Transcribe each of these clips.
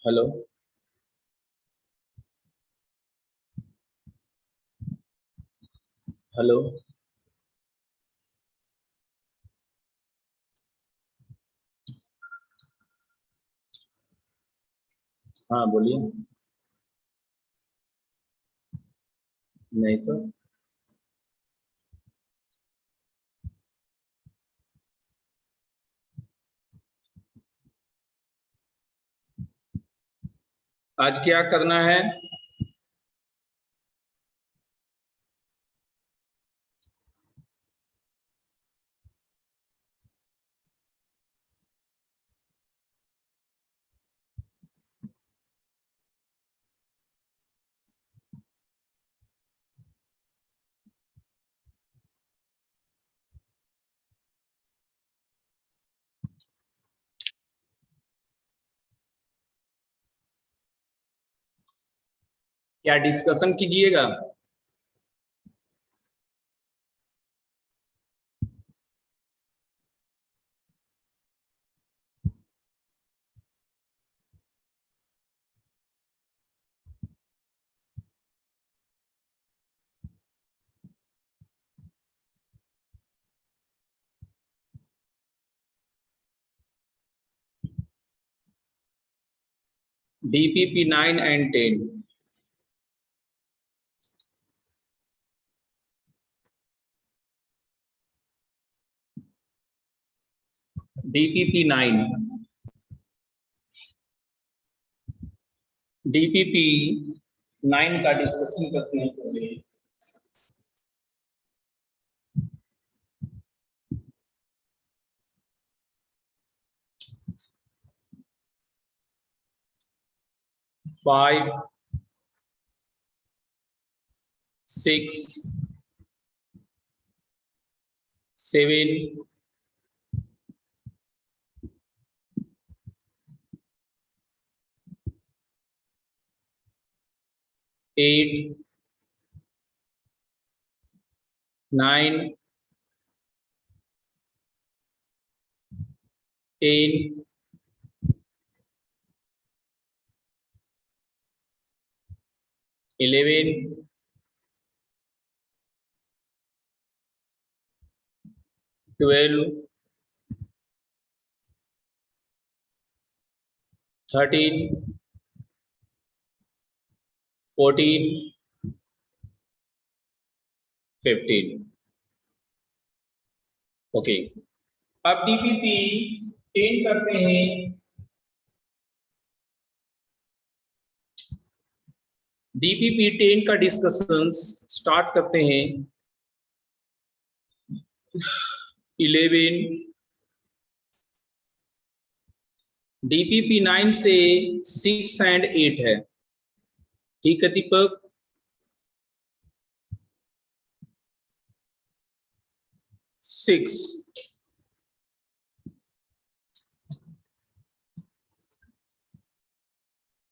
Hello. Hello. हाँ बोलिए। नहीं तो। आज क्या करना है? क्या डिस्कशन कीजिएगा? DPP 9 and 10। DPP 9। DPP 9 का डिस्कशन करते हैं पहले। Five, six, seven, 8, 9, 10, 11, 12, 13, 14, 15। ओके। अब DPP 10 करते हैं। DPP 10 का डिस्कशन स्टार्ट करते हैं। 11। DPP 9 से 6 and 8 है। ठीक है दीपक? 6।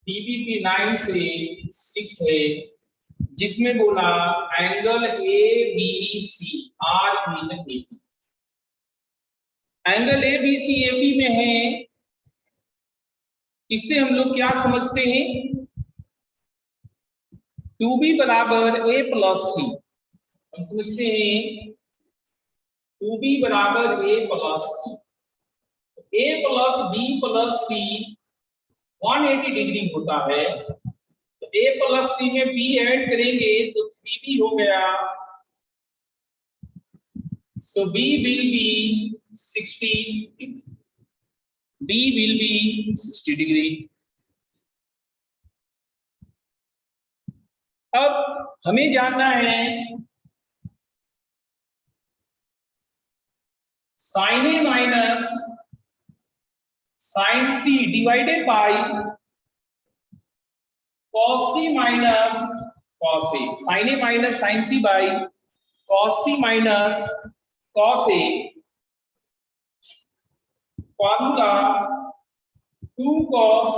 DPP 9 से 6 है, जिसमें बोला angle ABC are in AP। Angle ABC AP में है। इससे हम लोग क्या समझते हैं? 2B बराबर A प्लस C। हम समझते हैं 2B बराबर A plus C। A plus B plus C 180 degree होता है। तो A प्लस C में B ऐड करेंगे तो 3B हो गया। So B will be 60 degree. B will be 60 degree. अब हमें जानना है sin A minus sin C divided by cos C minus cos A। sin A minus sin C by cos C minus cos A। Formula 2 cos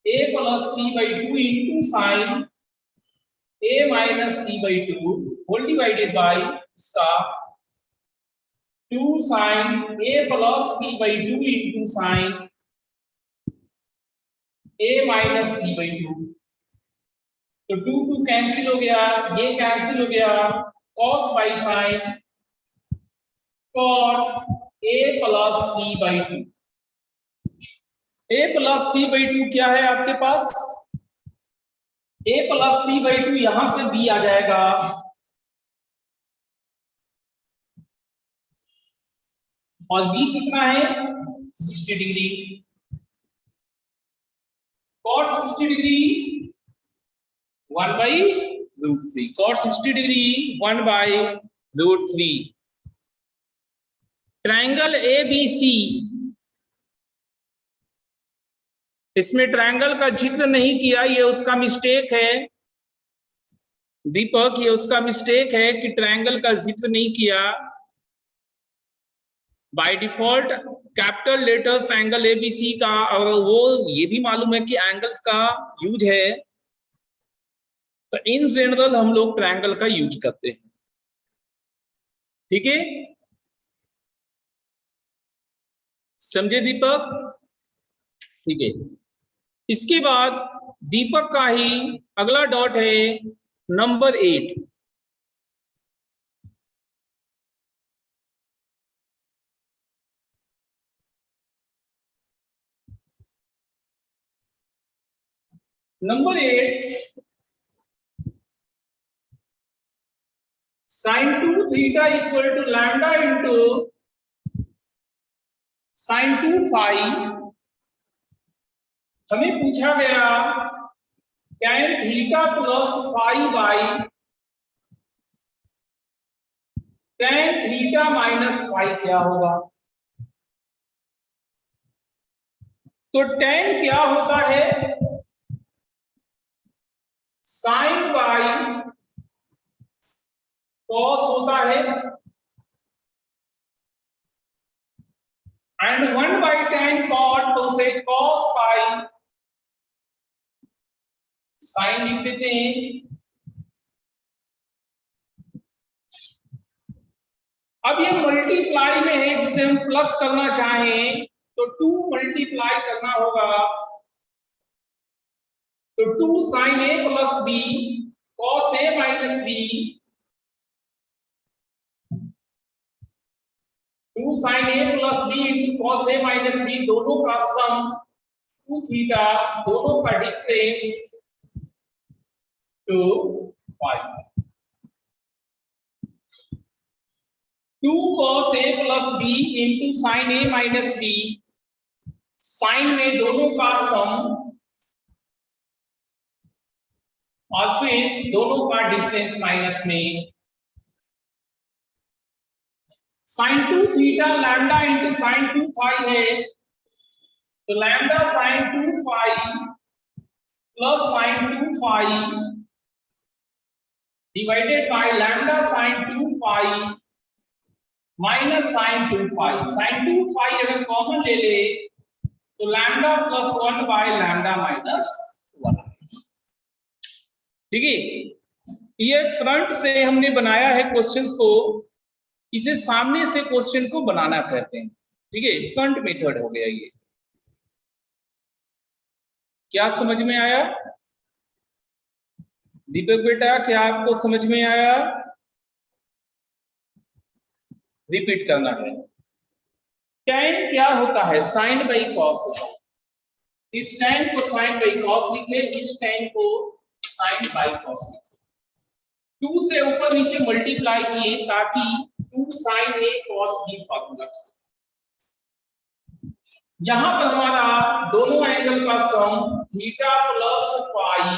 A plus C by 2 into sine A minus C by 2 whole divided by इसका 2 sine A plus C by 2 into sine a minus C by two. तो 2 cancel हो गया, ये cancel हो गया, cos by sign for a plus C by two. a plus C by two क्या है आपके पास? a plus C by two यहां से b आ जाएगा, और b कितना है? 60 degree. cot 60 degree 1 by root 3। cot 60 degree 1 by root 3। Triangle A B C, इसमें ट्रायंगल का जिक्र नहीं किया, ये उसका मिस्टेक है दीपक, ये उसका मिस्टेक है कि ट्रायंगल का जिक्र नहीं किया। By default capital letters angle ABC का, और वो ये भी मालूम है कि एंगल्स का यूज है, तो इन जनरल हम लोग ट्रायंगल का यूज करते हैं। ठीक है, समझे दीपक? ठीक है, इसके बाद दीपक का ही अगला डॉट है number 8। Number 8, sin 2 theta equal to lambda into sin 2 phi. हमें पूछा गया tan theta plus phi by tan theta minus phi क्या होगा? तो tan क्या होता है? साइन बाई कॉस होता है, एंड 1 बाई tan कॉट, तो उसे कॉस बाई साइन लिख देते हैं। अब ये मल्टीप्लाई में है, जिसे हम प्लस करना चाहें तो 2 मल्टीप्लाई करना होगा, तो 2 sine A plus B cos A minus B, 2 sine A plus B into cos A minus B, दोनों का सम 2 थीटा, दोनों का difference 2 phi. 2 cos a plus B into sine A minus B, sine में दोनों का sum और फिर दोनों का डिफरेंस माइनस में। Sine 2 theta lambda into sine 2 phi है, तो lambda sine 2 phi plus sign 2 phi divided by lambda sine 2 phi minus sine 2 phi. Sine 2 phi अगर कॉमन ले ले तो lambda plus 1 by lambda minus 1। ठीक है, ये फ्रंट से हमने बनाया है क्वेश्चंस को, इसे सामने से क्वेश्चन को बनाना कहते हैं। ठीक है, फ्रंट मेथड हो गया ये। क्या समझ में आया दीपक बेटा? क्या आपको समझ में आया? रिपीट करना है। tan क्या होता है? साइन बाई कॉस होता है। इस tan को साइन बाई कॉस लिखे, इस tan को साइन बाई कॉस लिखे। 2 से ऊपर नीचे मल्टीप्लाई किए ताकि 2 sine A cos B formula चले। यहां पर हमारा दोनों एंगल का sum theta plus phi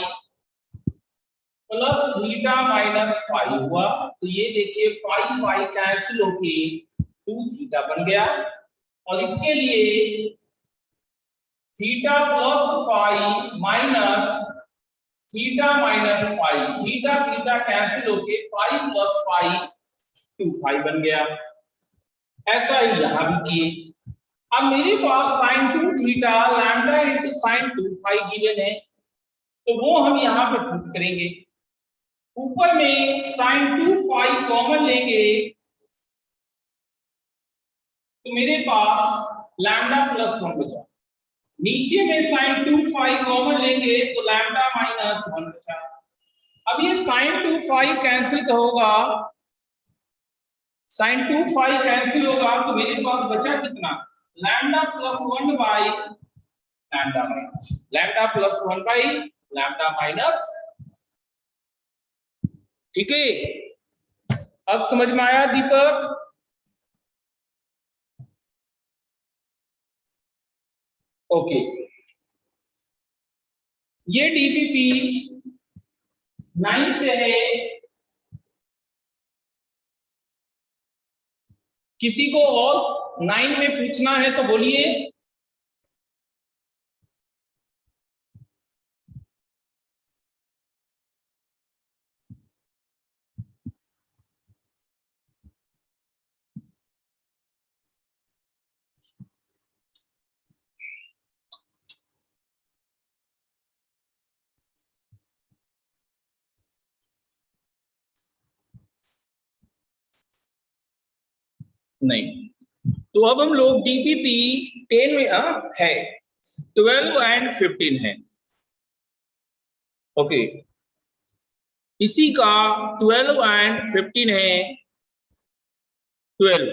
plus theta minus phi हुआ, तो ये देखिए फाई फाई कैंसिल होके 2 थीटा बन गया, और इसके लिए theta plus phi minus theta minus phi, theta theta cancel होके फाई प्लस फाई 2 फाई बन गया। ऐसा ही यहां भी किए। अब मेरे पास sine 2 theta lambda into sine 2 phi given है, तो वो हम यहां पर पुट करेंगे। ऊपर में साइन 2 फाई कॉमन लेंगे, तो मेरे पास लैम्डा प्लस 1 बचा। नीचे में sin 2 फाई कॉमन लेंगे तो लैम्डा माइनस 1 बचा। अब ये sin 2 फाई कैंसिल का होगा, sin 2 फाई कैंसिल होगा तो मेरे पास बचा कितना, lambda plus 1 by lambda minus lambda plus 1 by lambda minus. ठीक है, अब समझ में आया दीपक? ओके, ये डीपीपी 9 से है। किसी को और 9 में पूछना है तो बोलिए। नहीं, तो अब हम लोग डीपीपी 10 में है 12 एंड 15 है। ओके, इसी का 12 एंड 15 है। 12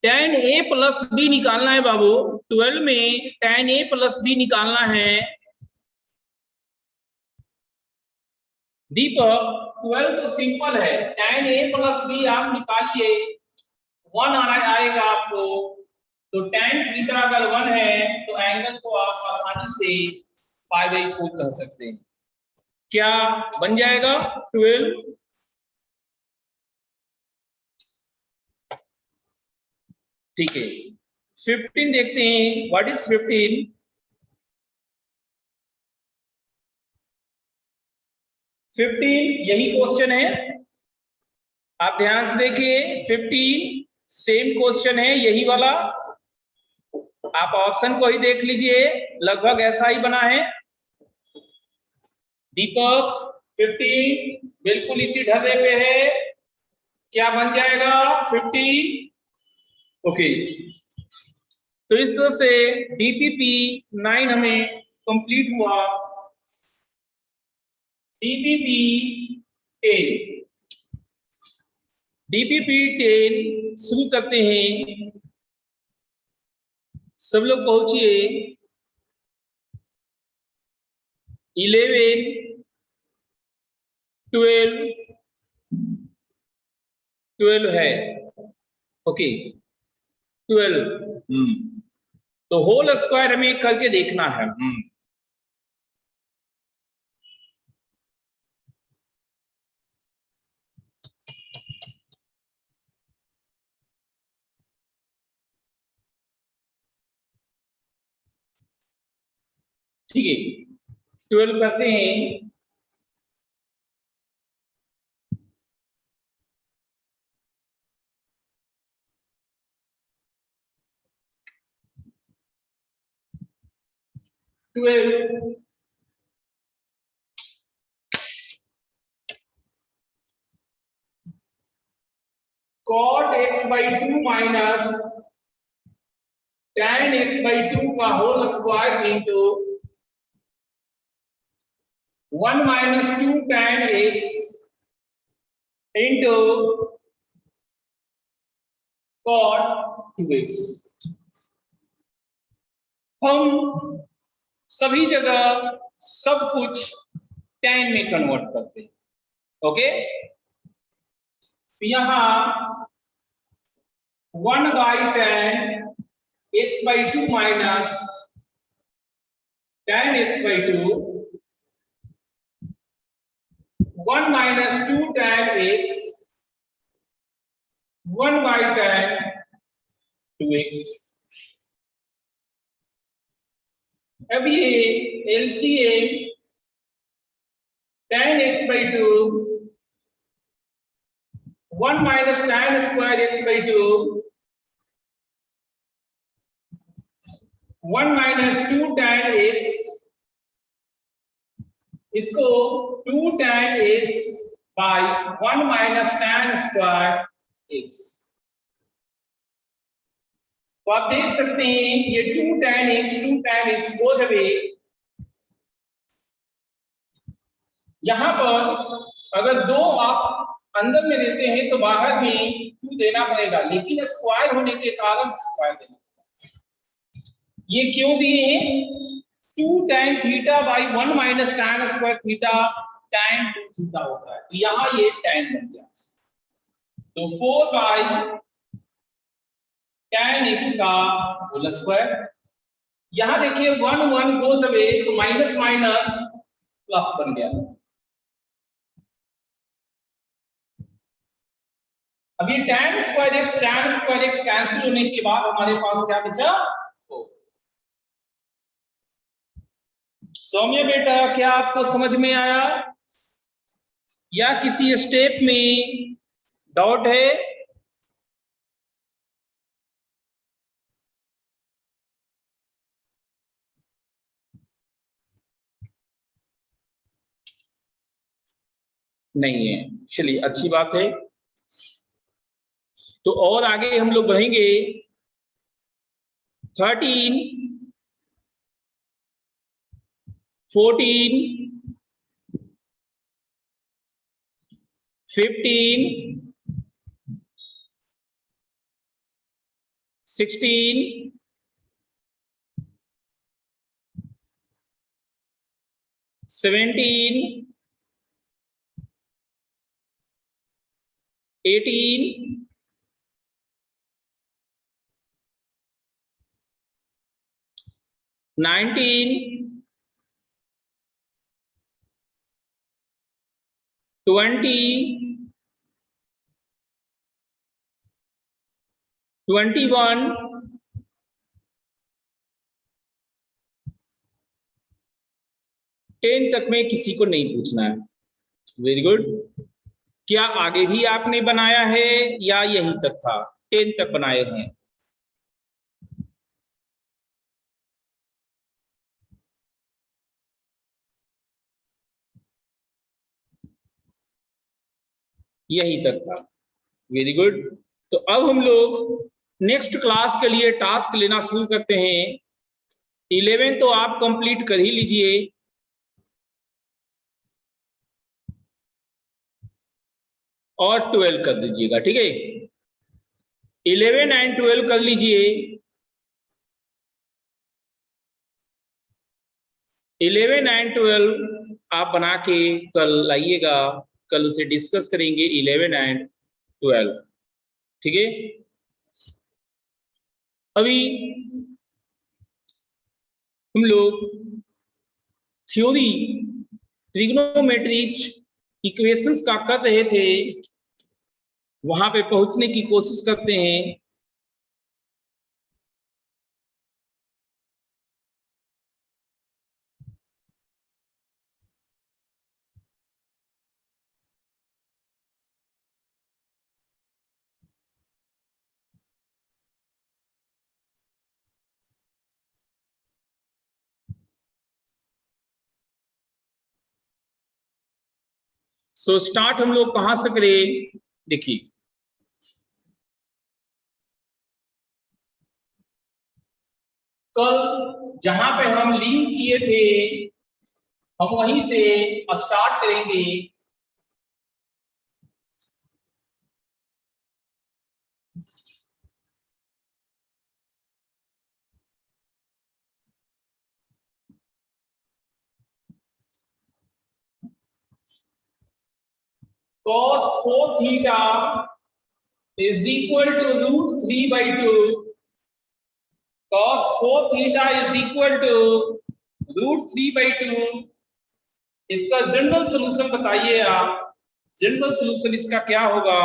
tan a प्लस बी निकालना है बाबू। 12 में tan a प्लस बी निकालना है दीपक। 12 तो सिंपल है, tan a प्लस बी आप निकालिए, 1 आएगा आपको। तो tan थीटा अगर 1 है तो एंगल को आप आसानी से π/4 कह सकते हैं। क्या बन जाएगा 12? ठीक है, 15 देखते हैं, व्हाट इज 15? 15 यही क्वेश्चन है, आप ध्यान से देखिए। 15 सेम क्वेश्चन है, यही वाला। आप ऑप्शन को ही देख लीजिए, लगभग ऐसा ही बना है दीपक। 15 बिल्कुल इसी ढर्रे पे है। क्या बन जाएगा 15? ओके, तो इस तरह से डीपीपी 9 हमें कंप्लीट हुआ। डीपीपी 10, डीपीपी 10 शुरू करते हैं। सब लोग पहुंचिए। 11, 12 है। ओके, 12 तो होल स्क्वायर हमें करके देखना है। ठीक है, 12 करते हैं। cot x/2 minus tan x/2 का whole square into 1 minus 2 tan x इंटू cot 2x। हम सभी जगह सब कुछ tan में कन्वर्ट करते हैं। ओके, यहां 1/tan x/2 minus tan x/2, 1 minus 2 tan x, 1/tan 2x। अब ये LCM tan x/2, 1 minus tan square x/2, 1 minus 2 tan x, इसको 2 tan x by 1 minus tan square x। तो आप देख सकते हैं ये 2 tan x goes away। यहां पर अगर 2 आप अंदर में देते हैं तो बाहर में 2 देना पड़ेगा, लेकिन स्क्वायर होने के कारण स्क्वायर देना पड़ेगा। ये क्यों दिए हैं? 2 tan theta by 1 minus tan square theta tan 2 theta होता है, तो यहाँ ये tan बन गया। तो 4 बाई tan x का होल स्क्वायर। यहां देखिए 1 1 गोज अवे तो माइनस माइनस प्लस बन गया। अब ये tan स्क्वायर x कैंसिल होने के बाद हमारे पास क्या बचा? 4। सौम्य बेटा, क्या आपको समझ में आया या किसी स्टेप में डाउट है? नहीं है, चलिए अच्छी बात है। तो और आगे हम लोग बढ़ेंगे। 13, 14, 15, 16, 17, 18, 19, 20, 21, 10 तक में किसी को नहीं पूछना है। Very good. क्या आगे भी आपने बनाया है या यही तक था? 10 तक बनाए हैं। यही तक था। Very good. तो अब हम लोग नेक्स्ट क्लास के लिए टास्क लेना शुरू करते हैं। 11 तो आप कंप्लीट कर ही लीजिए, और 12 कर दीजिएगा, ठीक है? 11 एंड 12 कर लीजिए। 11 एंड 12 आप बना के कल लाइएगा, कल उसे डिस्कस करेंगे 11 एंड 12, ठीक है? अभी हम लोग थ्योरी ट्रिग्नोमेट्रिक्स इक्वेशंस का कर रहे थे, वहां पे पहुंचने की कोशिश करते हैं। सो स्टार्ट हम लोग कहां से करें? देखिए, कल जहां पे हम लीव किए थे हम वहीं से स्टार्ट करेंगे। cos 4 theta is equal to root 3 by 2। cos 4 theta is equal to root 3 by 2। इसका जनरल सॉल्यूशन बताइए आप, जनरल सॉल्यूशन इसका क्या होगा?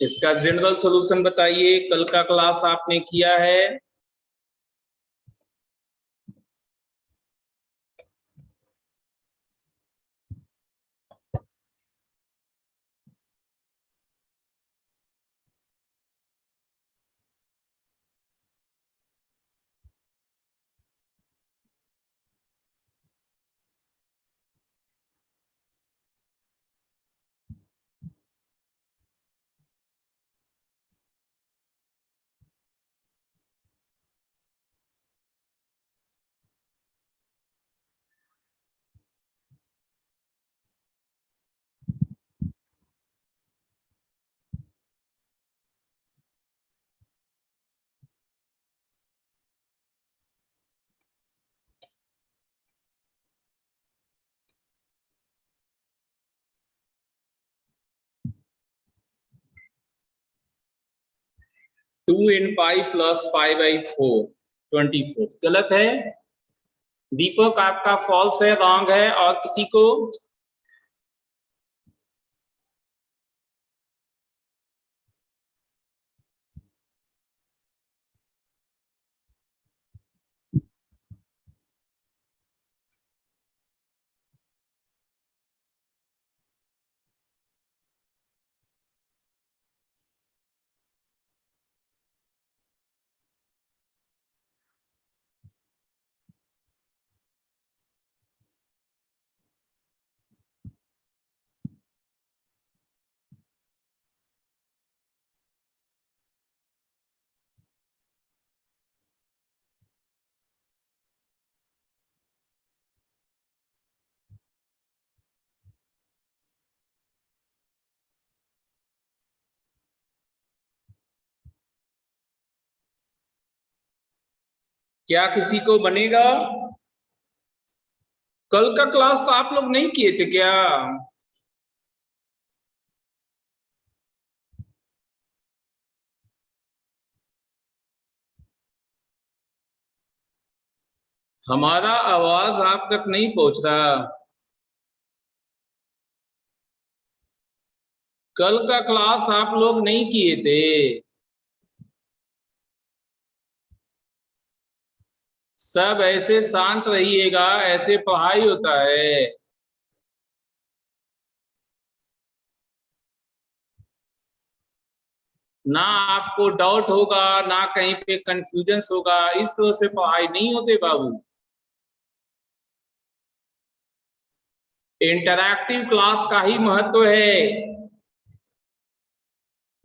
इसका जनरल सॉल्यूशन बताइए, कल का क्लास आपने किया है। Two n pi plus pi by 4 24 गलत है। दीपक आपका फॉल्स है, रॉन्ग है। और किसी को? क्या किसी को बनेगा? कल का क्लास तो आप लोग नहीं किए थे क्या? हमारा आवाज आप तक नहीं पहुंच रहा। कल का क्लास आप लोग नहीं किए थे। सब ऐसे शांत रहिएगा, ऐसे पढ़ाई होता है। ना आपको डाउट होगा, ना कहीं पे कंफ्यूजन होगा। इस तरह से पढ़ाई नहीं होते बाबू। इंटरैक्टिव क्लास का ही महत्व है,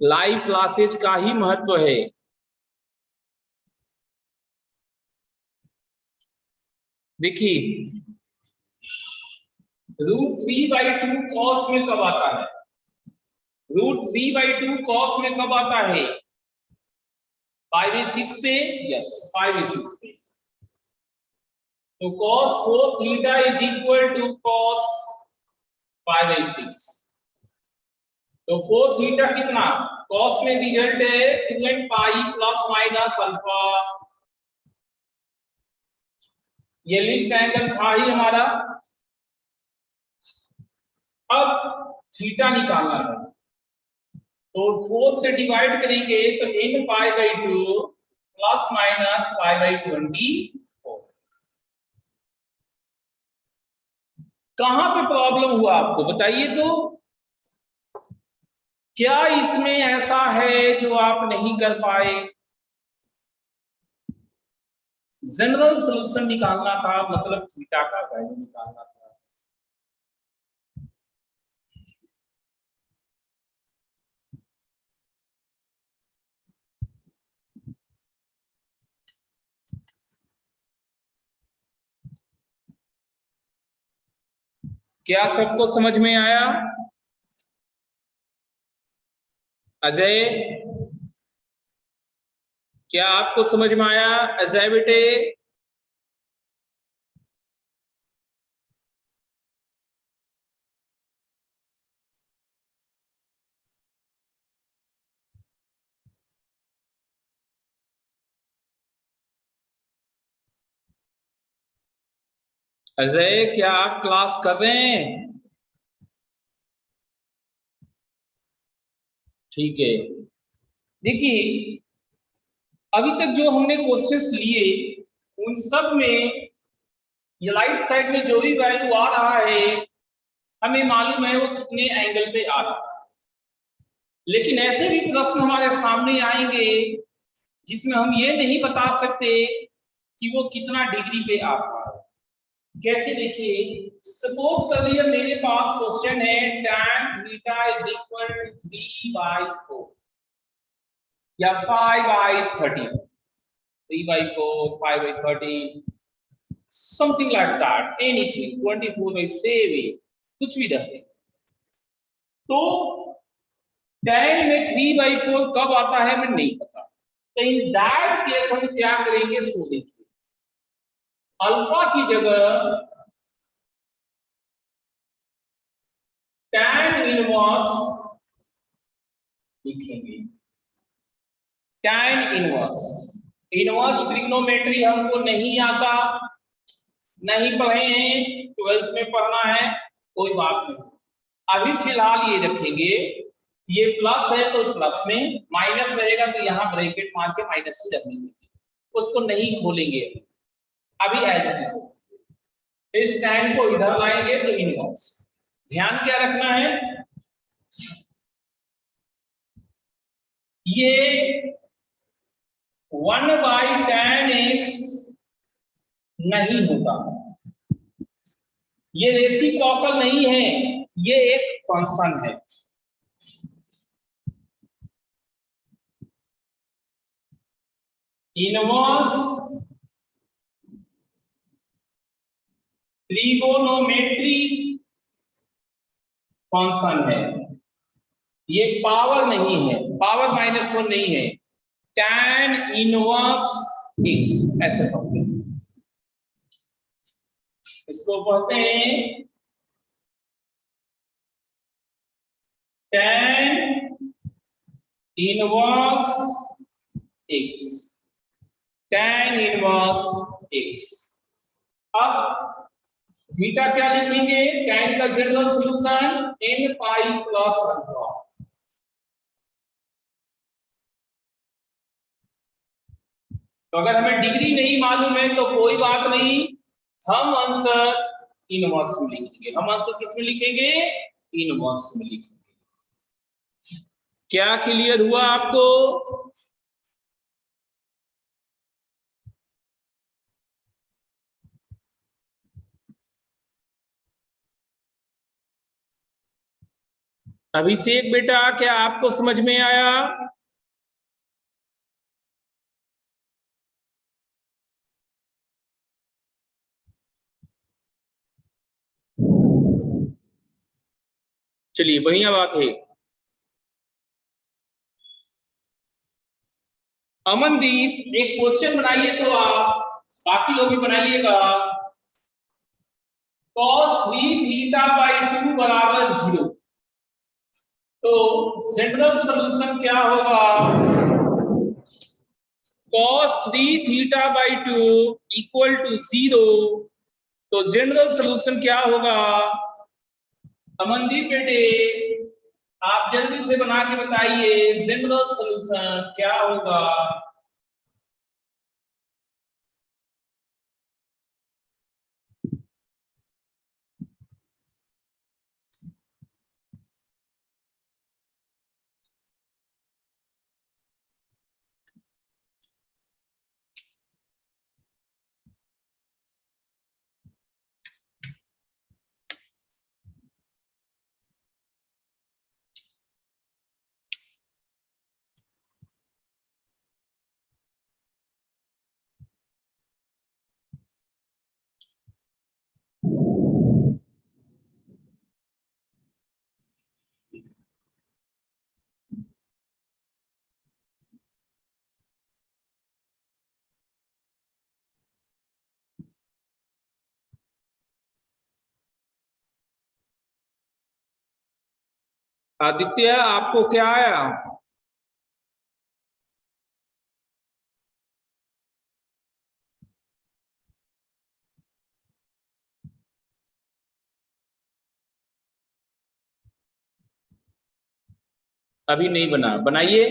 लाइव क्लासेज का ही महत्व है। देखिए, √3/2 कॉस में कब आता है? √3/2 कॉस में कब आता है? 5/6 पे। यस, 5/6 पे। तो cos 4 theta is equal to cos 5/6। तो 4 थीटा कितना? cos में रिजल्ट है 2n पाई प्लस माइनस अल्फा। ये लिस्ट एंगल था ही हमारा। अब थीटा निकालना है, तो 4 से डिवाइड करेंगे तो n पाई/2 प्लस माइनस पाई/24। कहां पे प्रॉब्लम हुआ आपको बताइए तो। क्या इसमें ऐसा है जो आप नहीं कर पाए? जनरल सॉल्यूशन निकालना था, मतलब थीटा का वैल्यू निकालना था। क्या सबको समझ में आया? अजय, क्या आपको समझ में आया? अजय बेटे, अजय क्या आप क्लास कर रहे हैं? ठीक है, देखिए अभी तक जो हमने क्वेश्चंस लिए उन सब में ये राइट साइड में जो भी वैल्यू आ रहा है हमें मालूम है वो कितने एंगल पे आ रहा है, लेकिन ऐसे भी प्रश्न हमारे सामने आएंगे जिसमें हम ये नहीं बता सकते कि वो कितना डिग्री पे आ रहा है। कैसे, देखिए सपोज कर लिया मेरे पास क्वेश्चन है tan theta is equal to 3/4 या 5/30, 3/4, 5/30, something like that, anything, 24/7, कुछ भी रखे। तो tan में 3/4 कब आता है हमें नहीं पता, तो इन दैट केस हम क्या करेंगे, सो देखिए अल्फा की जगह tan इनवर्स लिखेंगे। tan इनवर्स, इनवर्स ट्रिग्नोमेट्री हमको नहीं आता, नहीं पढ़े हैं, 12th में पढ़ना है, कोई बात नहीं। अभी फिलहाल ये रखेंगे, ये प्लस है तो प्लस में, माइनस रहेगा तो यहाँ ब्रैकेट मार के माइनस ही रखेंगे, उसको नहीं खोलेंगे अभी एज इट इज। इस tan को इधर लाएंगे तो इनवर्स। ध्यान क्या रखना है, ये 1/tan x नहीं होगा, ये रेसिप्रोकल नहीं है, ये एक फंक्शन है। इनवर्स ट्रिगोनोमेट्री फंक्शन है, ये पावर नहीं है, पावर -1 नहीं है, tan इनवर्स x ऐसे पढ़ते हैं, इसको पढ़ते हैं tan inverse x, tan inverse x। अब थीटा क्या लिखेंगे, tan का general solution n pi plus alpha. तो अगर हमें डिग्री नहीं मालूम है तो कोई बात नहीं, हम आंसर इनवर्स में लिखेंगे। हम आंसर किस में लिखेंगे, इनवर्स में लिखेंगे। क्या क्लियर हुआ आपको? अभिषेक बेटा क्या आपको समझ में आया? चलिए बढ़िया बात है। अमनदीप एक क्वेश्चन बनाइए तो आप, बाकी लोग भी बनाइएगा। cos 3 थीटा बाई 2 बराबर 0, तो जनरल सॉल्यूशन क्या होगा, cos 3 theta by 2 equal to 0, तो जनरल सॉल्यूशन क्या होगा? अमनदीप बेटे आप जल्दी से बना के बताइए जनरल सॉल्यूशन क्या होगा? आदित्य आपको क्या आया? अभी नहीं बना, बनाइए।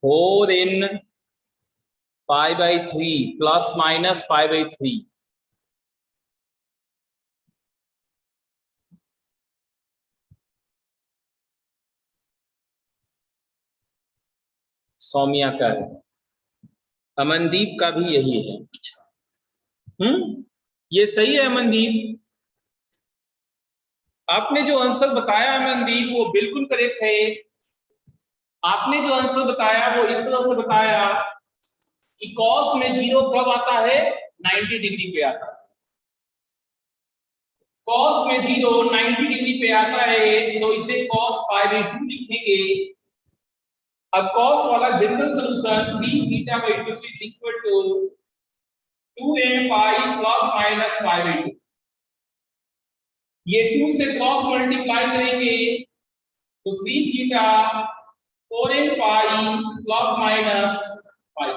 Four n pi by three plus minus pi by three. Saumya का है, अमनदीप का भी यही है। ये सही है अमनदीप, आपने जो आंसर बताया अमनदीप वो बिल्कुल करेक्ट है। आपने जो आंसर बताया वो इस तरह से बताया कि कॉस में जीरो कब आता है, 90 डिग्री पे आता है। कॉस में जीरो 90 डिग्री पे आता है, सो इसे कॉस पाई बाई 2 लिखेंगे। अब कॉस वाला general solution 3 theta by 2 is equal to 2m pi plus minus pi by 2। ये 2 से क्रॉस मल्टीप्लाई करेंगे तो 3 theta 4m pi plus minus pi,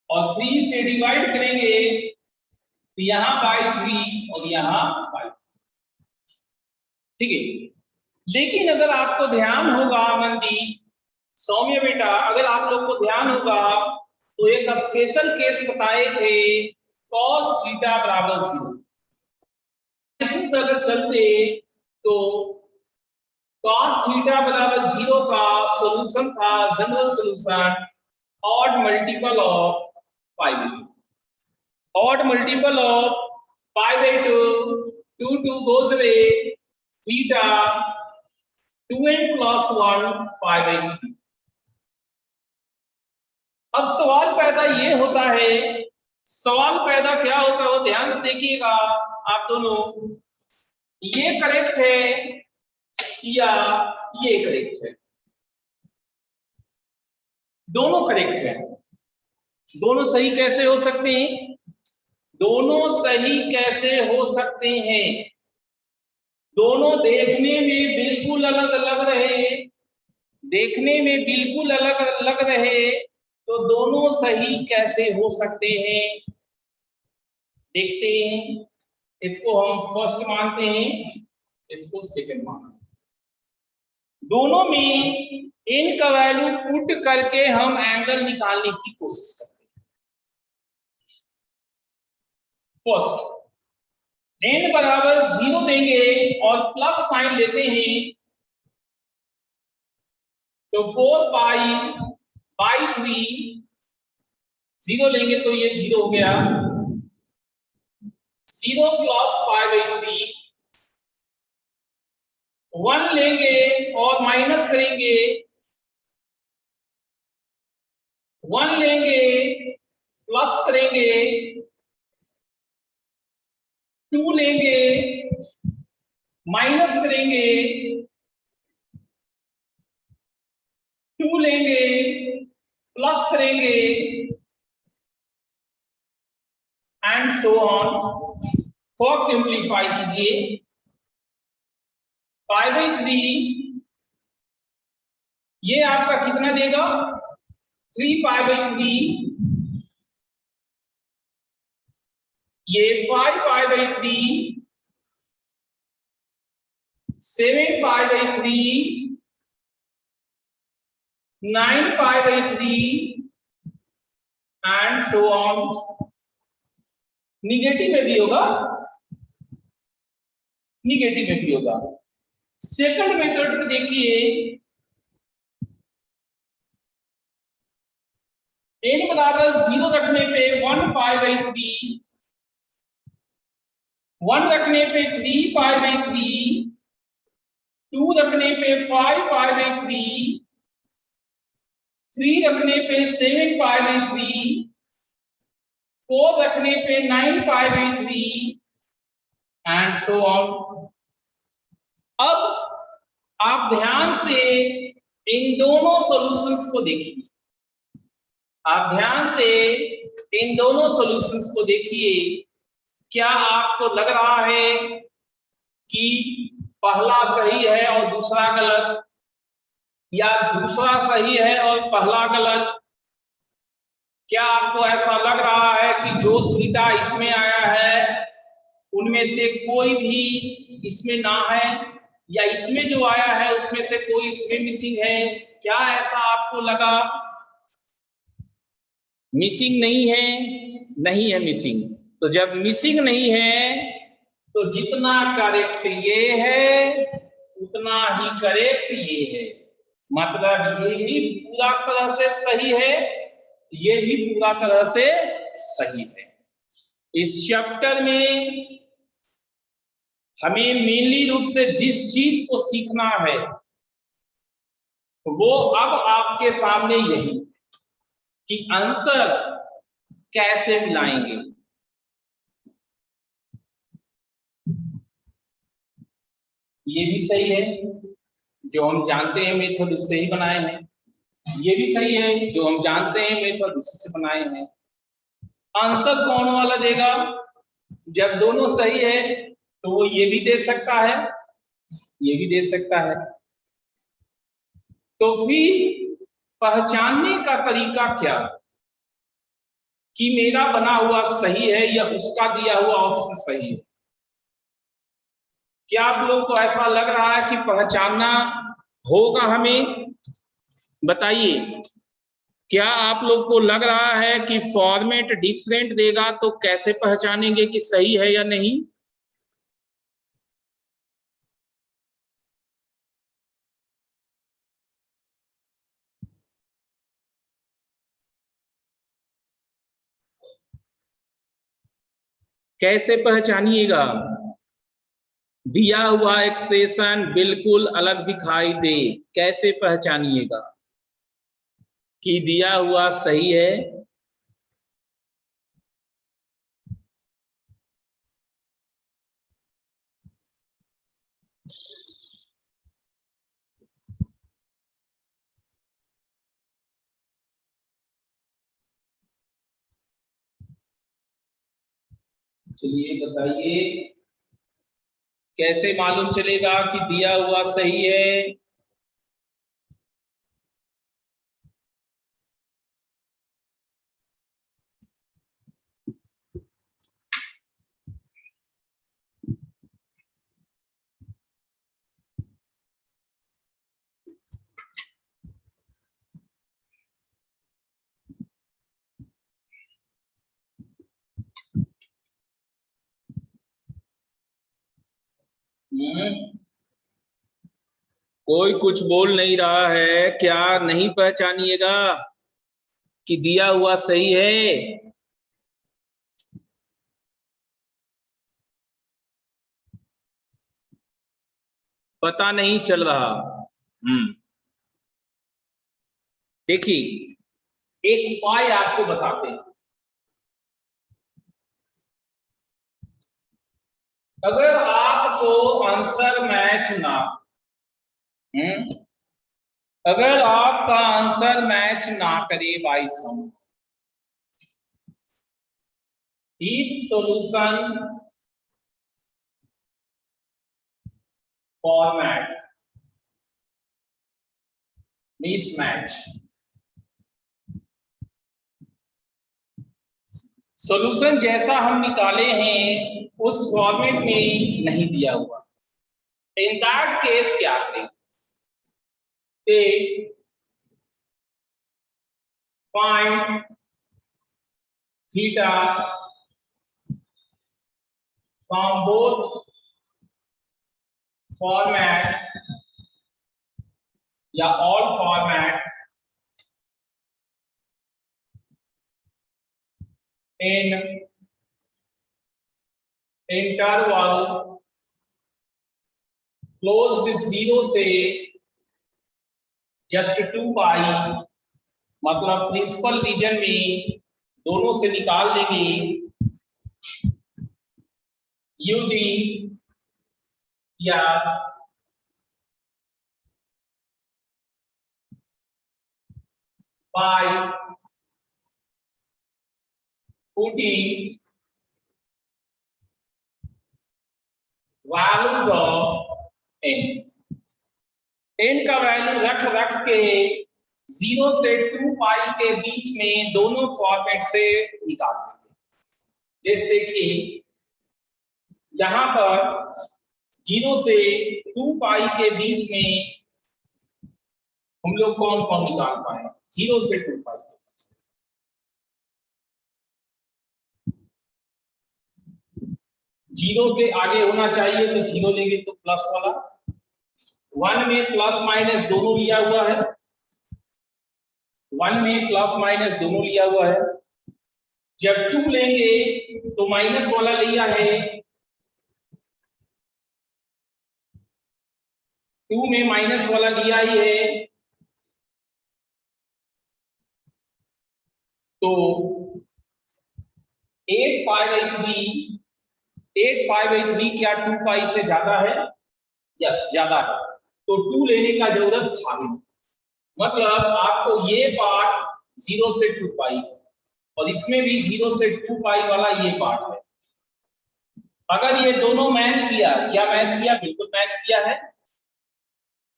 और 3 से डिवाइड करेंगे तो यहां बाई 3 और यहां बाई, ठीक है। लेकिन अगर आपको ध्यान होगा मंदी, सौम्य बेटा, अगर आप लोग को ध्यान होगा तो एक स्पेशल केस बताए थे cos थीटा बराबर 0। इसी से अगर चलते तो cos थीटा बराबर 0 का सॉल्यूशन था general solution odd multiple of pi by 2। Odd multiple of pi by 2, 2 goes away, theta 2n plus 1 pi by 3। अब सवाल पैदा ये होता है, सवाल पैदा क्या होता है वो ध्यान से देखिएगा आप दोनों, ये करेक्ट है या ये करेक्ट है? दोनों करेक्ट है। दोनों सही कैसे हो सकते हैं? दोनों सही कैसे हो सकते हैं? दोनों देखने में बिल्कुल अलग अलग रहे, देखने में बिल्कुल अलग अलग रहे तो दोनों सही कैसे हो सकते हैं? देखते हैं। इसको हम फर्स्ट मानते हैं, इसको सेकंड मानते हैं। दोनों में n का वैल्यू पुट करके हम एंगल निकालने की कोशिश करते हैं। फर्स्ट n बराबर 0 देंगे और प्लस साइन लेते हैं तो 4 पाई बाई 3, 0 लेंगे तो ये 0 हो गया, 0 प्लस पाई बाई 3, 1 लेंगे और माइनस करेंगे, 1 लेंगे प्लस करेंगे, 2 लेंगे माइनस करेंगे, 2 लेंगे प्लस करेंगे, and so on. For simplify कीजिए, पाई बाई 3 ये आपका कितना देगा, 3 पाई बाई 3, ये 5 pi by 3, 7 pi by 3, 9 pi by 3 and so on. Negative में भी होगा, निगेटिव में भी होगा। सेकंड मेथड से देखिए, n बराबर 0 रखने पे 1 पाई बाई 3, 1 रखने पे 3 पाई बाई 3, 2 रखने पे 5 पाई बाई 3, 3 रखने पे 7 पाई बाई 3, 4 रखने पे 9 pi by 3 and so on. अब आप ध्यान से इन दोनों सॉल्यूशंस को देखिए, आप ध्यान से इन दोनों सॉल्यूशंस को देखिए। क्या आपको लग रहा है कि पहला सही है और दूसरा गलत, या दूसरा सही है और पहला गलत? क्या आपको ऐसा लग रहा है कि जो थीटा इसमें आया है उनमें से कोई भी इसमें ना है, या इसमें जो आया है उसमें से कोई इसमें मिसिंग है? क्या ऐसा आपको लगा? मिसिंग नहीं है, नहीं है मिसिंग। तो जब मिसिंग नहीं है तो जितना करेक्ट ये है उतना ही करेक्ट ये है, मतलब ये भी पूरा तरह से सही है, ये भी पूरा तरह से सही है। इस चैप्टर में हमें मेनली रूप से जिस चीज को सीखना है वो अब आपके सामने यही कि आंसर कैसे मिलाएंगे। ये भी सही है, जो हम जानते हैं मेथड उससे ही बनाए हैं। ये भी सही है, जो हम जानते हैं मेथड उसी से बनाए हैं। आंसर कौन वाला देगा? जब दोनों सही है तो वो ये भी दे सकता है, ये भी दे सकता है। तो फिर पहचानने का तरीका क्या कि मेरा बना हुआ सही है या उसका दिया हुआ ऑप्शन सही है? क्या आप लोगों को ऐसा लग रहा है कि पहचानना होगा हमें? बताइए, क्या आप लोग को लग रहा है कि फॉर्मेट डिफरेंट देगा तो कैसे पहचानेंगे कि सही है या नहीं? कैसे पहचानिएगा? दिया हुआ एक्सप्रेशन बिल्कुल अलग दिखाई दे, कैसे पहचानिएगा कि दिया हुआ सही है? चलिए बताइए, कैसे मालूम चलेगा कि दिया हुआ सही है? कोई कुछ बोल नहीं रहा है, क्या नहीं पहचानिएगा कि दिया हुआ सही है? पता नहीं चल रहा। देखिए, एक उपाय आपको बताते हैं। अगर आपको आंसर मैच ना, अगर आपका आंसर मैच ना करे by some, if solution format mismatch, solution जैसा हम निकाले हैं उस फॉर्मेट में नहीं दिया हुआ, इन दैट केस क्या करें? Find theta from both format या all format in interval closed zero से जस्ट 2 पाई, मतलब प्रिंसिपल रीजन में दोनों से निकाल लेंगे यूजी या पाई putting values of n का वैल्यू रख रख के 0 से 2 पाई के बीच में दोनों फॉर्मेट से निकाल देंगे। जैसे कि यहां पर 0 से 2 पाई के बीच में हम लोग कौन कौन निकाल पाए? 0 से 2 पाई, 0 के आगे होना चाहिए तो 0 लेंगे तो प्लस वाला, 1 में प्लस माइनस दोनों लिया हुआ है, 1 में प्लस माइनस दोनों लिया हुआ है। जब 2 लेंगे तो माइनस वाला लिया है, 2 में माइनस वाला लिया ही है, तो 8 पाई बाई 3 क्या 2 पाई से ज्यादा है? यस, ज्यादा है, तो 2 लेने का जरूरत था नहीं। मतलब आपको ये पार्ट 0 से 2 पाई और इसमें भी 0 से 2 पाई वाला ये पार्ट है। अगर ये दोनों मैच किया, क्या मैच किया? बिल्कुल मैच किया है।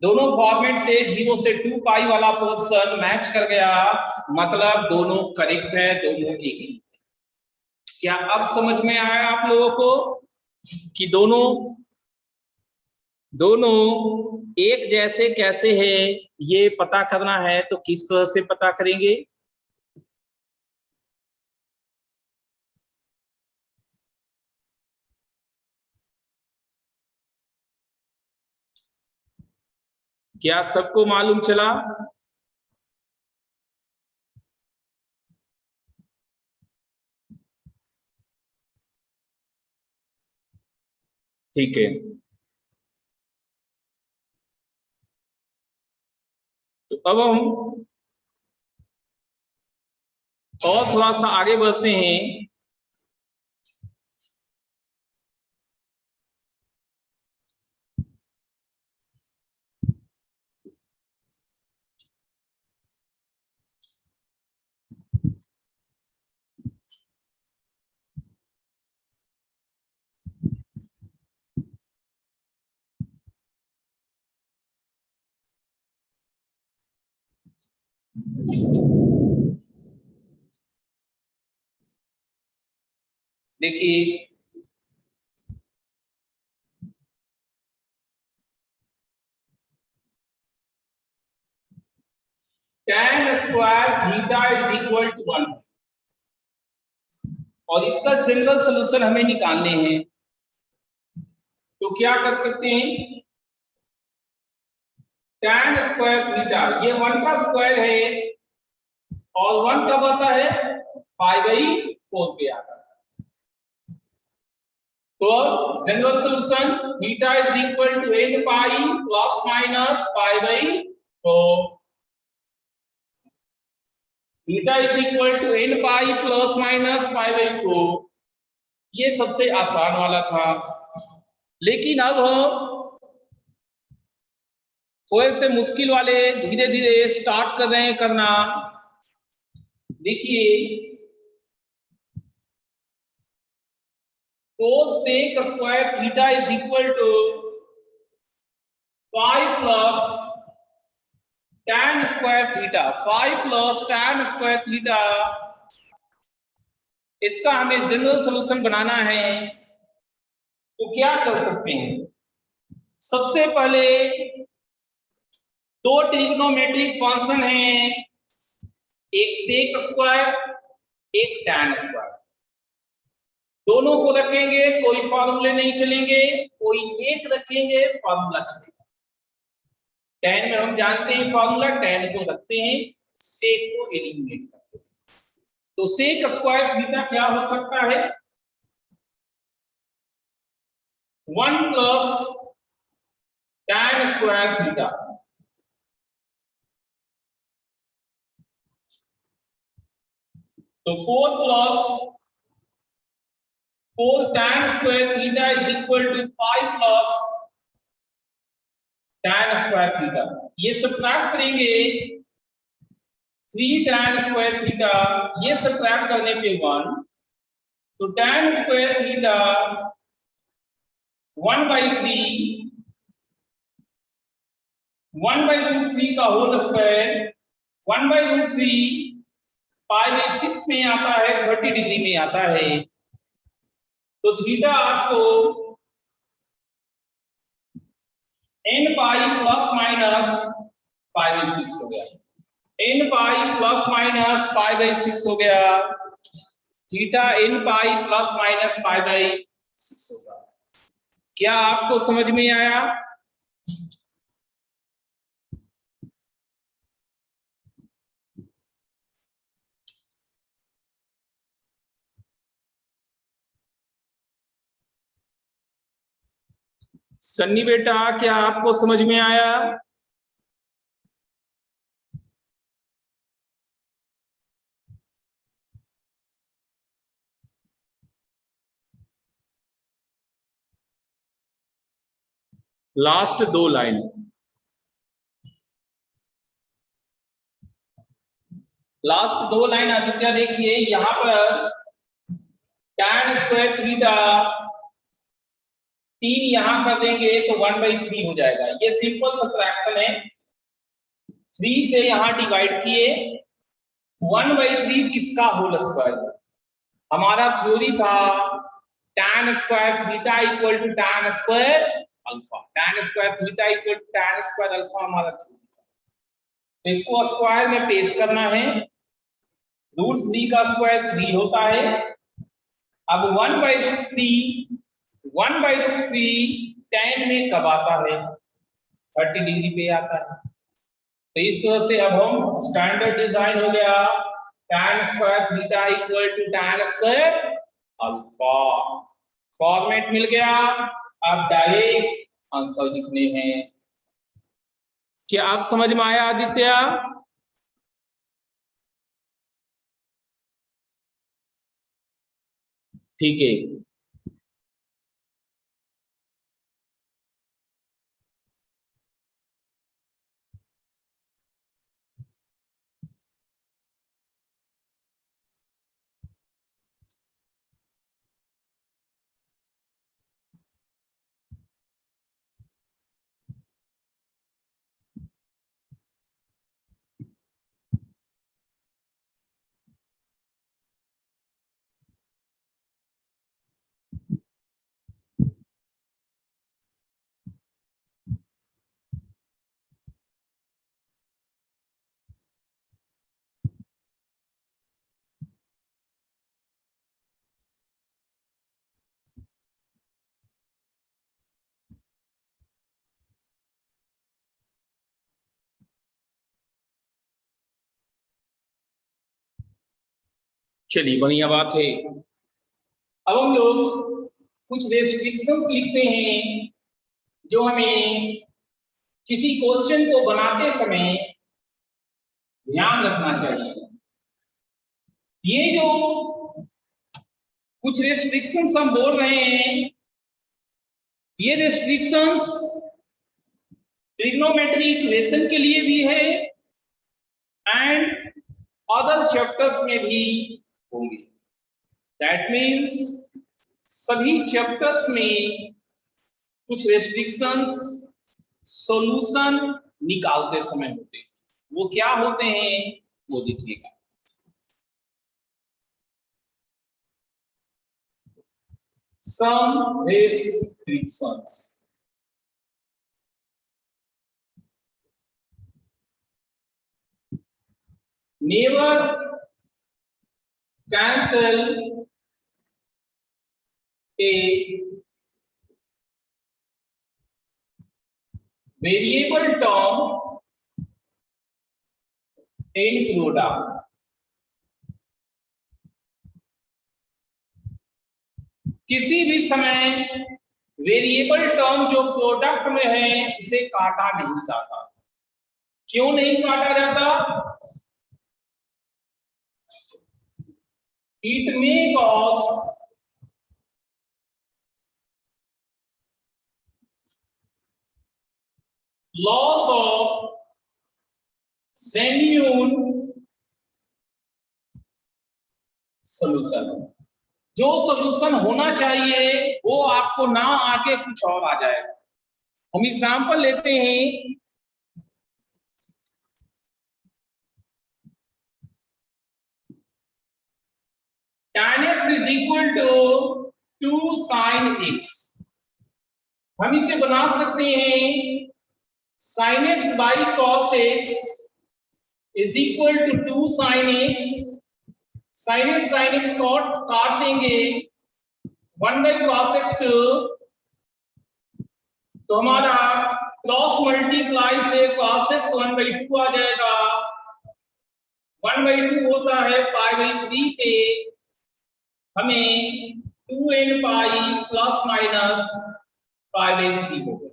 दोनों फॉर्मेट से 0 से 2 पाई वाला पोर्शन मैच कर गया, मतलब दोनों करेक्ट है, दोनों एक ही। क्या अब समझ में आया आप लोगों को कि दोनों एक जैसे कैसे है? ये पता करना है तो किस तरह से पता करेंगे? क्या सबको मालूम चला? ठीक है, तो अब हम और थोड़ा सा आगे बढ़ते हैं। देखिए, tan square theta is equal to 1 और इसका जनरल सॉल्यूशन हमें निकालने हैं, तो क्या कर सकते हैं? tan स्क्वायर थीटा, ये 1 का स्क्वायर है और 1 कब आता है? पाई बाई 4 पे आता है। तो general solution theta is equal to n pi plus minus pi by 4। Theta is equal to n pi plus minus pi by 4। ये सबसे आसान वाला था, लेकिन अब थोड़े से मुश्किल वाले धीरे धीरे स्टार्ट कर रहे हैं करना। देखिए, sec square theta is equal to 5 plus tan square theta, 5 plus tan square theta, इसका हमें जनरल सॉल्यूशन बनाना है। तो क्या कर सकते हैं? सबसे पहले दो ट्रिग्नोमेट्रिक फंक्शन है, एक सेक स्क्वायर, एक tan स्क्वायर। दोनों को रखेंगे, कोई फॉर्मूले नहीं चलेंगे, कोई एक रखेंगे, फॉर्मूला चलेगा। tan में हम जानते हैं फॉर्मूला, tan को रखते हैं, सेक को एलिमिनेट करते हैं। तो सेक स्क्वायर थीटा क्या हो सकता है? 1 प्लस tan स्क्वायर थीटा, तो 4 plus 4 tan square theta is equal to 5 plus tan square theta. ये सब्ट्रैक्ट करेंगे 3 tan स्क्वायर थीटा, ये सब्ट्रैक्ट करने पे 1, तो tan स्क्वायर थीटा 1/3 1/√3 का होल स्क्वायर 1/√3 π/6 में आता है, 30 डिग्री में आता है। तो थीटा आपको n पाई प्लस माइनस π/6 हो गया, n पाई प्लस माइनस π/6 हो गया, theta n pi plus minus π/6 होगा। क्या आपको समझ में आया? सन्नी बेटा, क्या आपको समझ में आया? Last 2 line, last 2 line Aditya देखिए, यहां पर tan स्क्वायर थीटा 3 यहां कर देंगे तो 1/3 हो जाएगा। ये सिंपल सब्ट्रैक्शन है, 3 से यहां डिवाइड किए, 1/3 किसका होल स्क्वायर? हमारा थ्योरी था tan square theta equal to tan square alpha, tan square theta equal to tan square alpha हमारा थ्योरी था। तो इसको स्क्वायर में पेश करना है, √3 का स्क्वायर 3 होता है। अब 1/√3 tan में कब आता है? 30 डिग्री पे आता है। तो इस तरह से अब हम स्टैंडर्ड डिजाइन हो गया, tan square theta equal to tan square alpha, format मिल गया। अब डायरेक्ट आंसर लिखने हैं। क्या आप समझ में आया आदित्य? ठीक है, चलिए बढ़िया बात है। अब हम लोग कुछ रेस्ट्रिक्शंस लिखते हैं जो हमें किसी क्वेश्चन को बनाते समय ध्यान रखना चाहिए। ये जो कुछ रेस्ट्रिक्शंस हम बोल रहे हैं, ये रेस्ट्रिक्शंस ट्रिग्नोमेट्री इक्वेशन के लिए भी है एंड अदर चैप्टर्स में भी होंगे। दैट मीन्स सभी चैप्टर्स में कुछ रेस्ट्रिक्शंस सॉल्यूशन निकालते समय होते हैं। वो क्या होते हैं वो देखिएगा। Some restrictions. Never cancel a variable term in product. किसी भी समय वेरिएबल टर्म जो प्रोडक्ट में है उसे काटा नहीं जाता। क्यों नहीं काटा जाता? It may cause loss of genuine solution. जो सॉल्यूशन होना चाहिए वो आपको ना आके कुछ और आ जाएगा। हम एग्जांपल लेते हैं, tan x is equal to 2 sin x। हम इसे बना सकते हैं sin x by cos x is equal to 2 sin x। sin x काट देंगे 1 by cos x टू, तो हमारा क्रॉस मल्टीप्लाई से cos x 1/2 आ जाएगा। 1/2 होता है π/3 पे, हमें 2n पाई प्लस माइनस π/3 हो गया।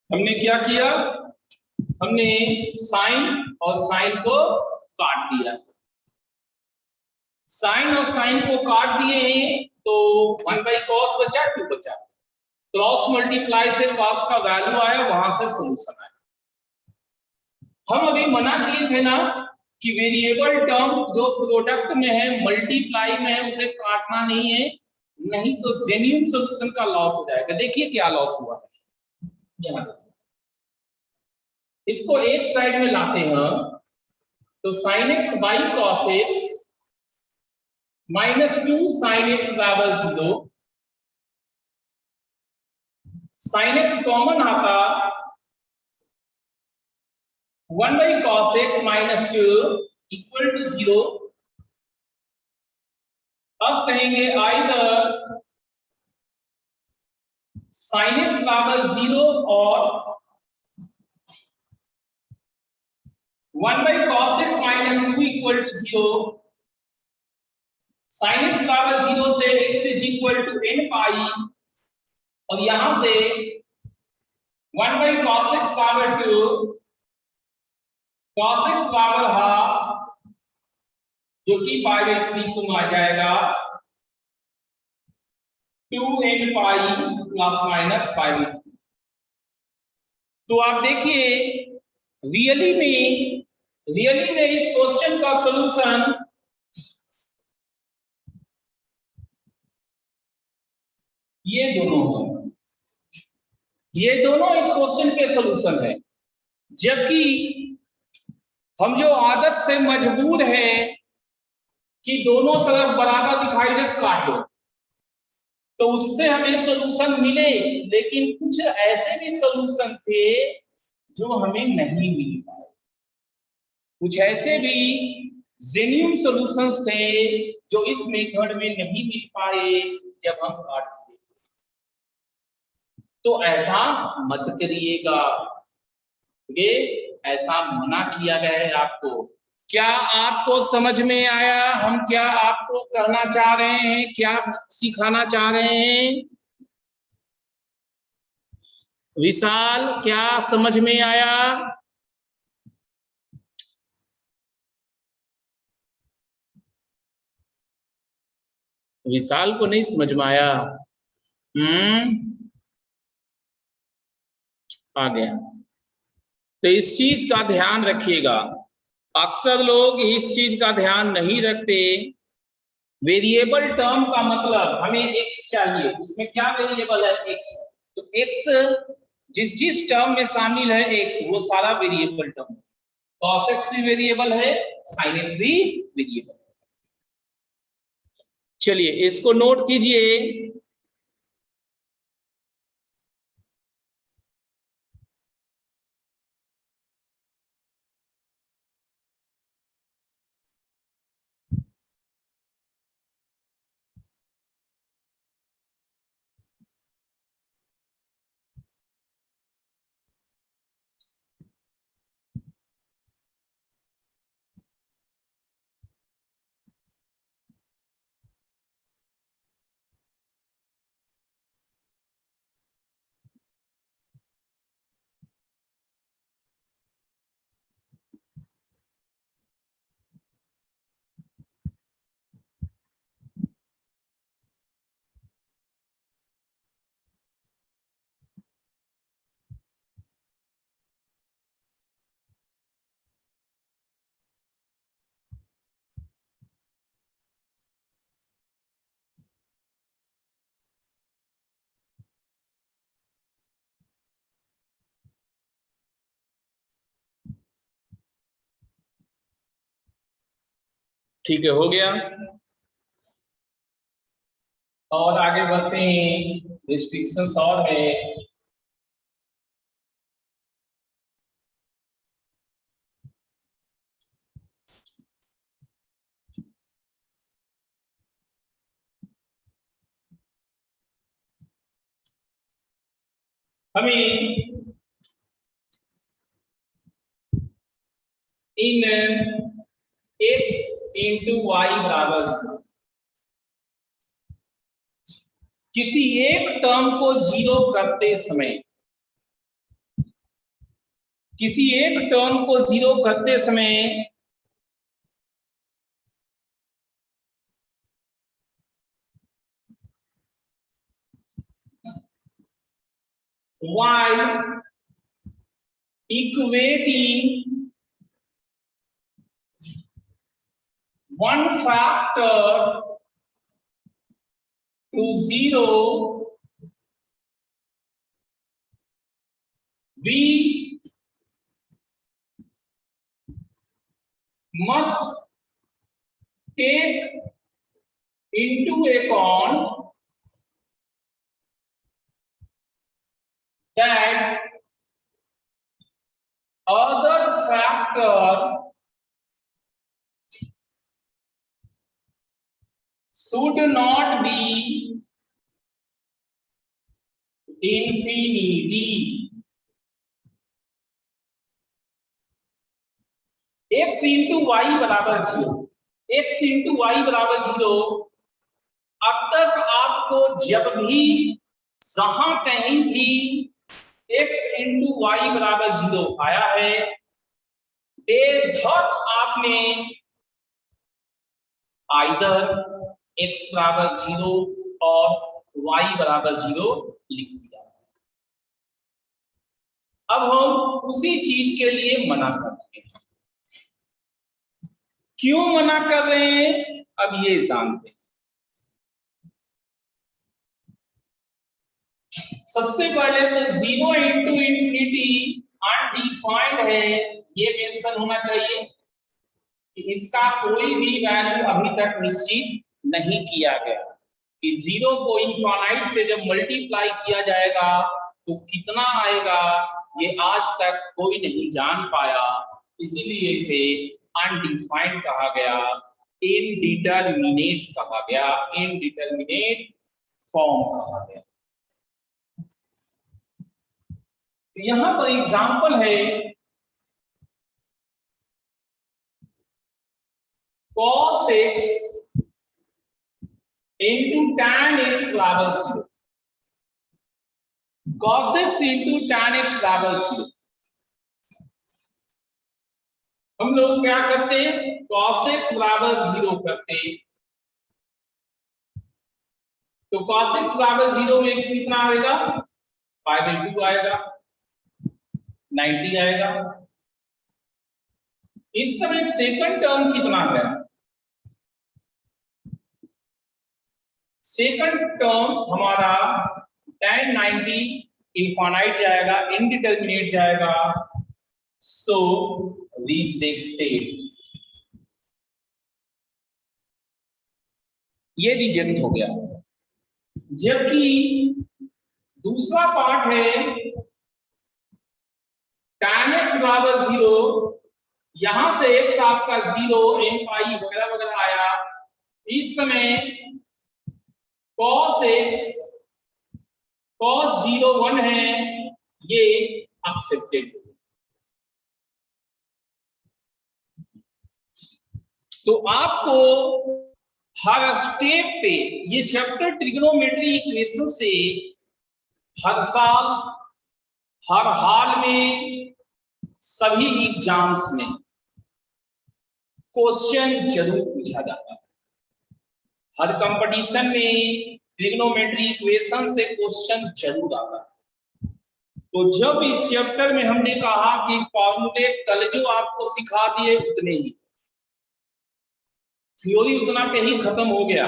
हमने क्या किया, हमने साइन और साइन को काट दिया। साइन और साइन को काट दिए हैं तो 1 बाई कॉस बचा, 2 बचा। क्रॉस मल्टीप्लाई से कॉस का वैल्यू आया, वहां से सॉल्यूशन आया। हम अभी मना किए थे ना कि वेरिएबल टर्म जो प्रोडक्ट में है, मल्टीप्लाई में है, उसे काटना नहीं है, नहीं तो जेन्युइन सॉल्यूशन का लॉस हो जाएगा। देखिए क्या लॉस हुआ है, यहाँ इसको एक साइड में लाते हैं तो sin x by cos x minus 2 sin x बराबर 0। sin x कॉमन आता 1 by cos x minus 2 equal to 0। अब कहेंगे आइदर sin x बराबर 0 और 1 by cos x minus 2 equal to 0। sin x बराबर 0 से x is equal to n pi, और यहां से 1 by cos x power 2 cos x power half, जो कि π/3 को आ जाएगा 2n पाई प्लस माइनस π/3। तो आप देखिए रियली में इस क्वेश्चन का सॉल्यूशन ये दोनों है, ये दोनों इस क्वेश्चन के सॉल्यूशन है। जबकि हम जो आदत से मजबूर है कि दोनों तरफ बराबर दिखाई दे काटो, तो उससे हमें सॉल्यूशन मिले, लेकिन कुछ ऐसे भी सॉल्यूशन थे जो हमें नहीं मिल पाए। कुछ ऐसे भी जेन्युइन सॉल्यूशंस थे जो इस मेथड में नहीं मिल पाए जब हम काटते थे। तो ऐसा मत करिएगा, ये ऐसा मना किया गया है आपको। क्या आपको समझ में आया हम क्या आपको कहना चाह रहे हैं, क्या सिखाना चाह रहे हैं? विशाल, क्या समझ में आया? विशाल को नहीं समझ में आया? आ गया। तो इस चीज का ध्यान रखिएगा, अक्सर लोग इस चीज का ध्यान नहीं रखते। वेरिएबल टर्म का मतलब हमें x चाहिए, इसमें क्या वेरिएबल है? x। तो x जिस जिस टर्म में शामिल है x, वो सारा वेरिएबल टर्म है। cos x भी वेरिएबल है, sin x भी वेरिएबल है। चलिए इसको नोट कीजिए। ठीक है, हो गया। और आगे बढ़ते हैं, रिस्ट्रिक्शंस और है। हमें इन x इंटू वाई बराबर से किसी एक टर्म को जीरो करते समय, किसी एक टर्म को जीरो करते समय y equating one factor to zero, we must take into account that other factor should not be infinity. x into y बराबर जीरो, x इंटू वाई बराबर जीरो। अब तक आपको जब भी जहां कहीं भी x इंटू वाई बराबर जीरो आया है, बेधक आपने आइदर x बराबर जीरो और y बराबर जीरो लिख दिया। अब हम उसी चीज के लिए मना करते हैं। क्यों मना कर रहे हैं, अब ये जानते हैं। सबसे पहले तो जीरो इंटू इंफिनिटी अनडिफाइंड है, ये मेंशन होना चाहिए कि इसका कोई भी वैल्यू अभी तक निश्चित नहीं किया गया कि जीरो को इनफाइनाइट से जब मल्टीप्लाई किया जाएगा तो कितना आएगा, ये आज तक कोई नहीं जान पाया। इसीलिए इसे अनडिफाइंड कहा गया, इनडिटरमिनेट कहा गया, इनडिटरमिनेट फॉर्म कहा गया। तो यहां पर एग्जांपल है cos x into tan x बराबर zero, cos x into tan x बराबर जीरो। हम लोग क्या करते हैं, cos x बराबर जीरो करते हैं, तो cos x बराबर जीरो में x कितना आएगा, 5/2 आएगा, 90 आएगा। इस समय सेकंड टर्म कितना है, सेकंड टर्म हमारा tan 90 इनफाइनाइट जाएगा, इनडिटरमिनेट जाएगा, सो रिजेक्टेड, ये रिजेक्ट हो गया। जबकि दूसरा पार्ट है tan x बराबर जीरो, यहां से x आपका जीरो, एम पाई वगैरह वगैरह आया। इस समय cos x cos 0 1 है, ये एक्सेप्टेड। तो आपको हर स्टेप पे ये चैप्टर ट्रिग्नोमेट्री इक्वेशन से हर साल हर हाल में सभी एग्जाम्स में क्वेश्चन जरूर पूछा जाता है। हर कंपटीशन में ट्रिग्नोमेट्री इक्वेशन से क्वेश्चन जरूर आता है। तो जब इस चैप्टर में हमने कहा कि फॉर्मूले कल जो आपको सिखा दिए उतने ही, थ्योरी उतना पे ही खत्म हो गया,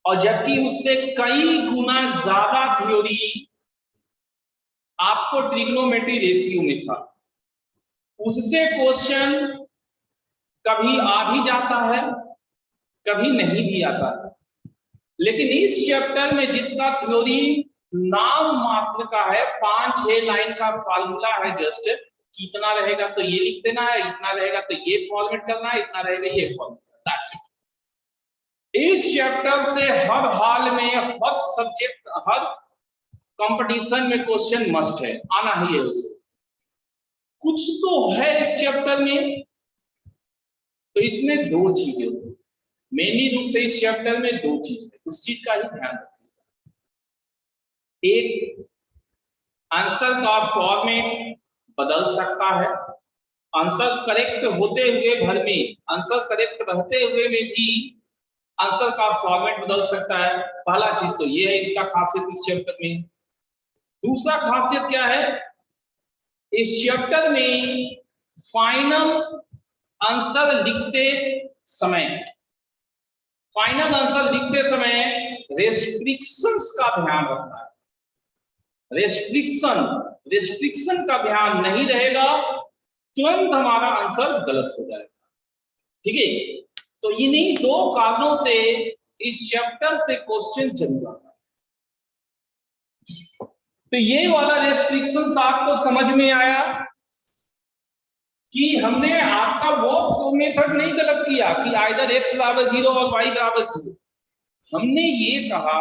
और जबकि उससे कई गुना ज्यादा थ्योरी आपको ट्रिग्नोमेट्री रेशियो में था, उससे क्वेश्चन कभी आ भी जाता है, कभी नहीं भी आता है। लेकिन इस चैप्टर में जिसका थ्योरी नाम मात्र का है, 5-6 लाइन का फार्मूला है, जस्ट कितना रहेगा तो ये लिख देना है, इतना रहेगा तो ये फॉर्मेट करना है, इतना रहेगा ये फॉर्मेट, दैट्स इट। इस चैप्टर से हर हाल में, हर सब्जेक्ट, हर कंपटीशन में क्वेश्चन मस्ट है, आना ही है उसको। कुछ तो है इस चैप्टर में, तो इसमें दो चीजें, मेनली रूप से इस चैप्टर में दो चीज है, उस चीज का ही ध्यान रखिएगा। एक, आंसर का फॉर्मेट बदल सकता है, आंसर करेक्ट होते हुए भर में, आंसर करेक्ट रहते हुए में भी आंसर का फॉर्मेट बदल सकता है। पहला चीज तो ये है इसका खासियत इस चैप्टर में। दूसरा खासियत क्या है, इस चैप्टर में फाइनल आंसर लिखते समय, फाइनल आंसर लिखते समय रेस्ट्रिक्शंस का ध्यान रखना है। रेस्ट्रिक्शन का ध्यान नहीं रहेगा, तुरंत हमारा आंसर गलत हो जाएगा। ठीक है, तो इन्हीं दो कारणों से इस चैप्टर से क्वेश्चन जरूर आता है। तो ये वाला रेस्ट्रिक्शंस आपको समझ में आया कि हमने आपका वो मेथड नहीं गलत किया कि आइदर x बराबर 0 और y बराबर 0। हमने ये कहा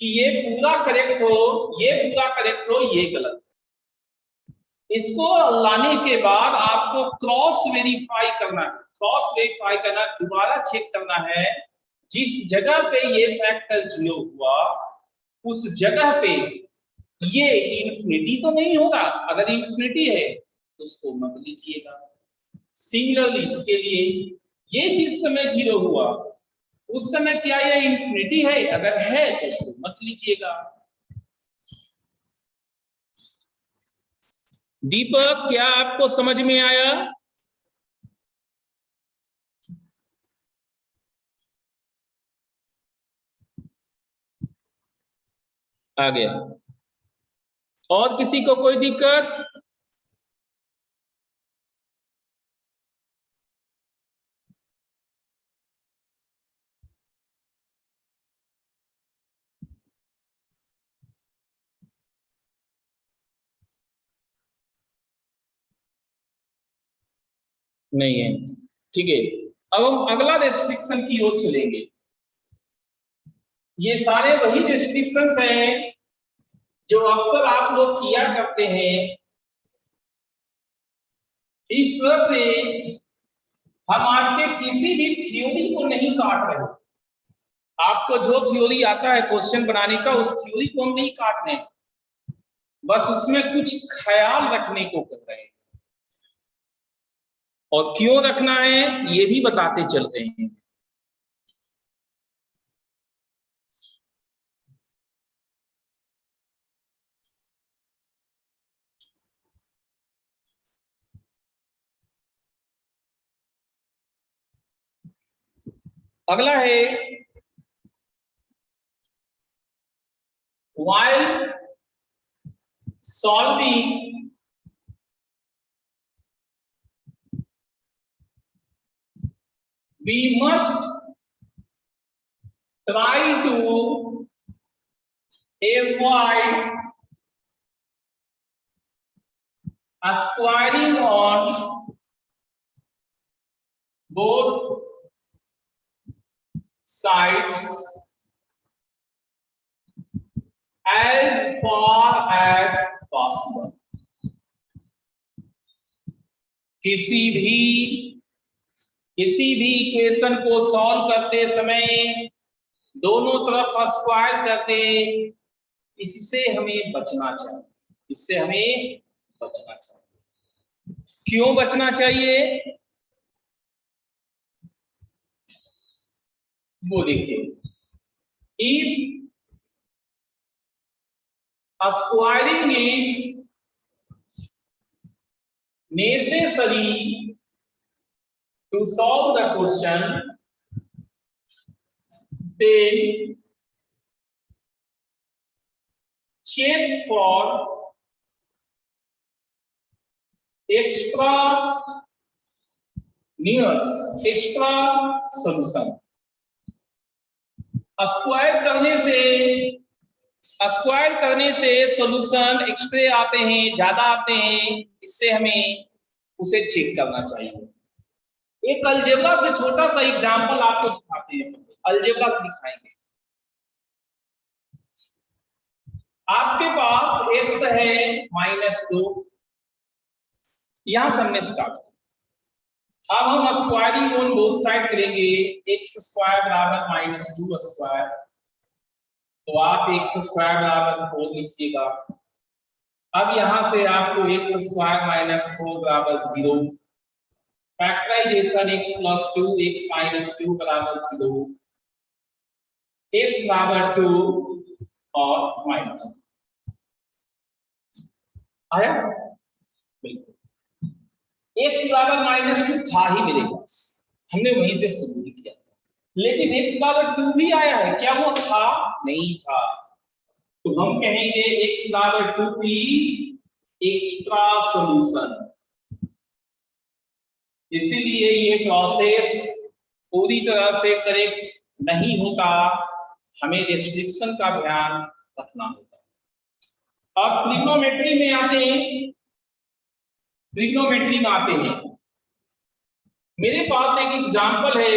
कि ये पूरा करेक्ट हो, ये पूरा करेक्ट हो, ये गलत है। इसको लाने के बाद आपको क्रॉस वेरीफाई करना है, क्रॉस वेरीफाई करना, दोबारा चेक करना है जिस जगह पे ये फैक्टर 0 हुआ उस जगह पे ये इन्फिनिटी तो नहीं होगा। अगर इन्फिनिटी है तो उसको मत लीजिएगा। सिमिलरली इसके लिए ये जिस समय 0 हुआ उस समय क्या ये इन्फिनिटी है, अगर है तो उसको मत लीजिएगा। दीपक, क्या आपको समझ में आया? आ गया। और किसी को कोई दिक्कत? नहीं है, ठीक है। अब हम अगला रेस्ट्रिक्शन की ओर चलेंगे। ये सारे वही रेस्ट्रिक्शंस हैं जो अक्सर आप लोग किया करते हैं। इस तरह से हम आपके किसी भी थ्योरी को नहीं काट रहे। आपको जो थ्योरी आता है क्वेश्चन बनाने का, उस थ्योरी को हम नहीं काट रहे, बस उसमें कुछ ख्याल रखने को कर रहे हैं। और क्यों रखना है ये भी बताते चल रहे हैं। अगला है, while solving we must try to avoid squaring on both sides as far as possible। किसी भी इक्वेशन को सॉल्व करते समय दोनों तरफ स्क्वायर करते, इससे हमें बचना चाहिए, इससे हमें बचना चाहिए। क्यों बचना चाहिए वो देखिए। If squaring is necessary to solve the question, then check for extra newest extra solution. Square करने से सॉल्यूशन एक्स्ट्रा आते हैं, ज्यादा आते हैं, इससे हमें उसे चेक करना चाहिए। एक अलजेब्रा से छोटा सा एग्जांपल आपको दिखाते हैं, अलजेब्रा से दिखाएंगे। आपके पास x है -2, यहां से हमने स्टार्ट। अब हम स्क्वायरिंग ऑन बोथ साइड करेंगे, x स्क्वायर बराबर -2 स्क्वायर, तो आप x स्क्वायर बराबर 4 लिखिएगा। अब यहां से आपको x स्क्वायर -4 बराबर 0, फैक्टराइजेशन x + 2 x - 2 बराबर 0, x बराबर 2 और माइनस आया। बिल्कुल x बराबर -2 था ही मेरे पास, हमने वहीं से शुरू किया था, लेकिन x बराबर 2 भी आया है, क्या वो था? नहीं था। तो हम कहेंगे x बराबर 2 इज एक्स्ट्रा सॉल्यूशन। इसीलिए ये प्रोसेस पूरी तरह से करेक्ट नहीं होता, हमें रेस्ट्रिक्शन का ध्यान रखना होगा। अब ट्रिग्नोमेट्री में आते हैं, मेरे पास एक एग्जांपल है,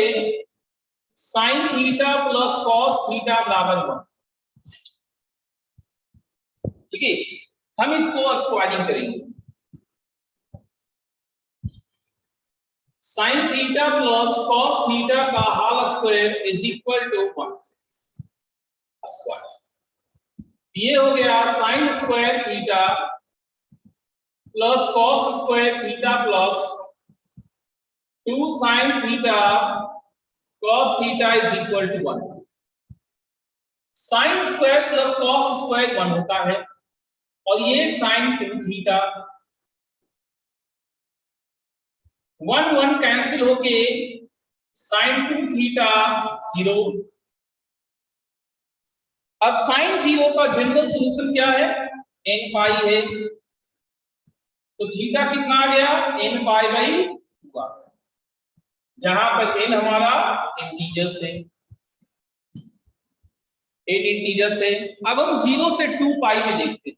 sin theta plus cos theta बराबर 1, ठीक है। हम इसको स्क्वायरिंग करेंगे, sin theta plus cos theta का whole square is equal to 1 square. ये हो गया sin square theta plus cos square theta plus 2 sin theta cos theta is equal to 1। sin square plus cos square 1 होता है, और ये sin 2 theta 1 cancel होके sin 2 theta 0। अब sin 0 का जनरल सॉल्यूशन क्या है? n पाई है, तो थीटा कितना आ गया? n पाई बाई 2 आ गया, जहां पर n हमारा इंटीजर्स है, 8 इंटीजर्स है। अब हम 0 से 2 पाई में देखते हैं,